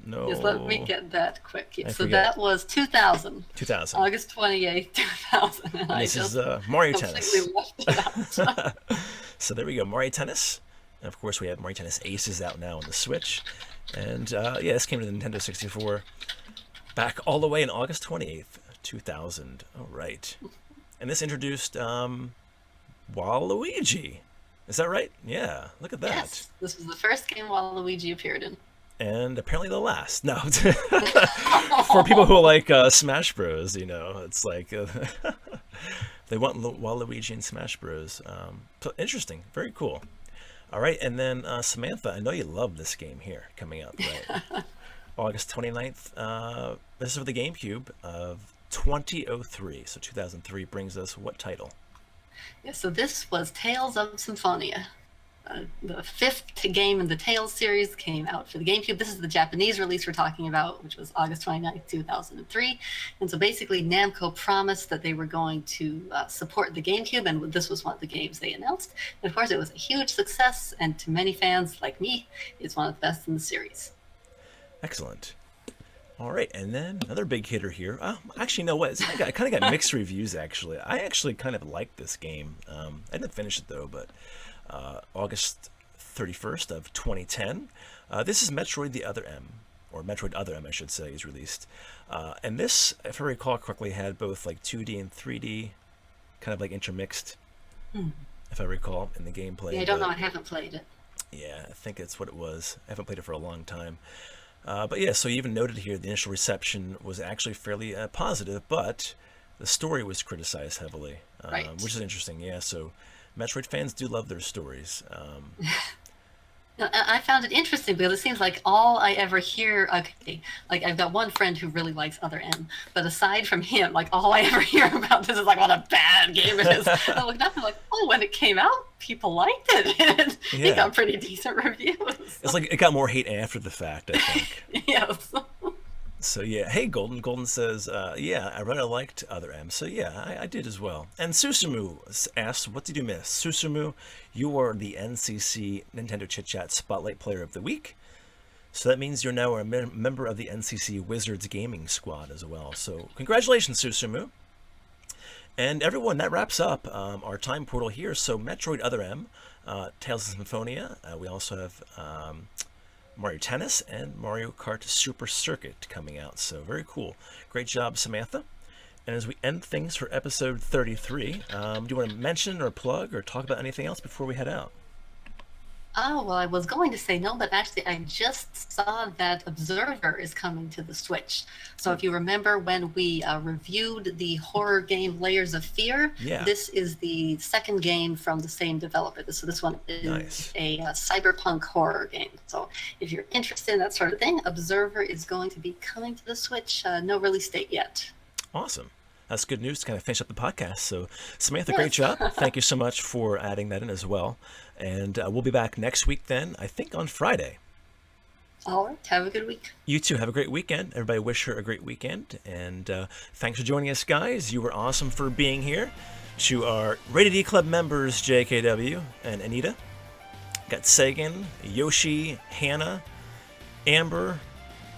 No. Just let me get that quick. I So forget. that was 2000. 2000. August 28th, 2000. And And I this just is Mario Tennis. completely left it out. So there we go, Mario Tennis. And of course, we have Mario Tennis Aces out now on the Switch. And yeah, this came to the Nintendo 64 back all the way in August 28th, 2000. All right. And this introduced Waluigi. Is that right? Yeah, look at that. Yes, this was the first game Waluigi appeared in. And apparently the last. No. For people who like Smash Bros, you know, it's like they want Waluigi in Smash Bros. So interesting. Very cool. All right, and then Samantha, I know you love this game here coming up, right? August 29th. This is for the GameCube of 2003. So 2003 brings us what title? Yeah, so this was Tales of Symphonia. The fifth game in the Tales series came out for the GameCube. This is the Japanese release we're talking about, which was August 29th, 2003. And so basically Namco promised that they were going to support the GameCube, and this was one of the games they announced. And of course, it was a huge success, and to many fans like me, it's one of the best in the series. Excellent. All right, and then another big hitter here. Actually, you know what? I kind of got mixed reviews, actually. I actually kind of liked this game. I didn't finish it, though, but August 31st of 2010. This is Metroid the Other M, or Metroid Other M, I should say, is released. And this, if I recall correctly, had both like 2D and 3D, kind of like intermixed, if I recall, in the gameplay. Yeah, I don't know. I haven't played it. Yeah, I think it's what it was. I haven't played it for a long time. But yeah, so you even noted here the initial reception was actually fairly positive, but the story was criticized heavily, Right. which is interesting. Yeah, so Metroid fans do love their stories. No, I found it interesting because it seems like all I ever hear, okay, like I've got one friend who really likes Other M, but aside from him, like all I ever hear about this is like what a bad game it is. I'm like, oh, when it came out, people liked it. And Yeah. it got pretty decent reviews. It's like it got more hate after the fact, I think. Yes. So yeah, hey Golden. Golden says, yeah, I really liked Other M. So yeah, I did as well. And Susumu asks, what did you miss? Susumu, you are the NCC Nintendo Chit Chat Spotlight Player of the Week. So that means you're now a member of the NCC Wizards Gaming Squad as well. So congratulations, Susumu. And everyone, that wraps up our time portal here. So Metroid Other M, Tales of Symphonia. We also have Mario Tennis and Mario Kart Super Circuit coming out. So very cool. Great job, Samantha. And as we end things for episode 33, do you want to mention or plug or talk about anything else before we head out? Oh, well, I was going to say no, but actually I just saw that Observer is coming to the Switch. So if you remember when we reviewed the horror game Layers of Fear, Yeah. this is the second game from the same developer. So this one is Nice. a cyberpunk horror game. So if you're interested in that sort of thing, Observer is going to be coming to the Switch. No release date yet. Awesome. That's good news to kind of finish up the podcast. So, Samantha, Yes. great job. Thank you so much for adding that in as well. And we'll be back next week then, I think on Friday. All right. Have a good week. You too. Have a great weekend. Everybody wish her a great weekend. And thanks for joining us, guys. You were awesome for being here. To our Rated E Club members, JKW and Anita. Got Sagan, Yoshi, Hannah, Amber,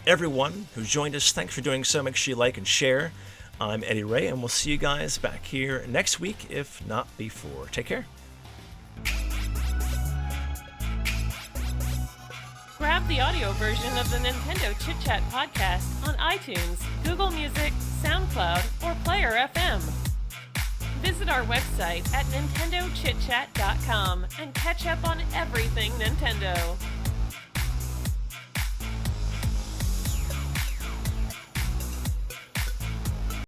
everyone who joined us. Thanks for doing so. Make sure you like and share. I'm Eddy Ray, and we'll see you guys back here next week, if not before. Take care. Grab the audio version of the Nintendo Chit Chat podcast on iTunes, Google Music, SoundCloud, or Player FM. Visit our website at NintendoChitChat.com and catch up on everything Nintendo.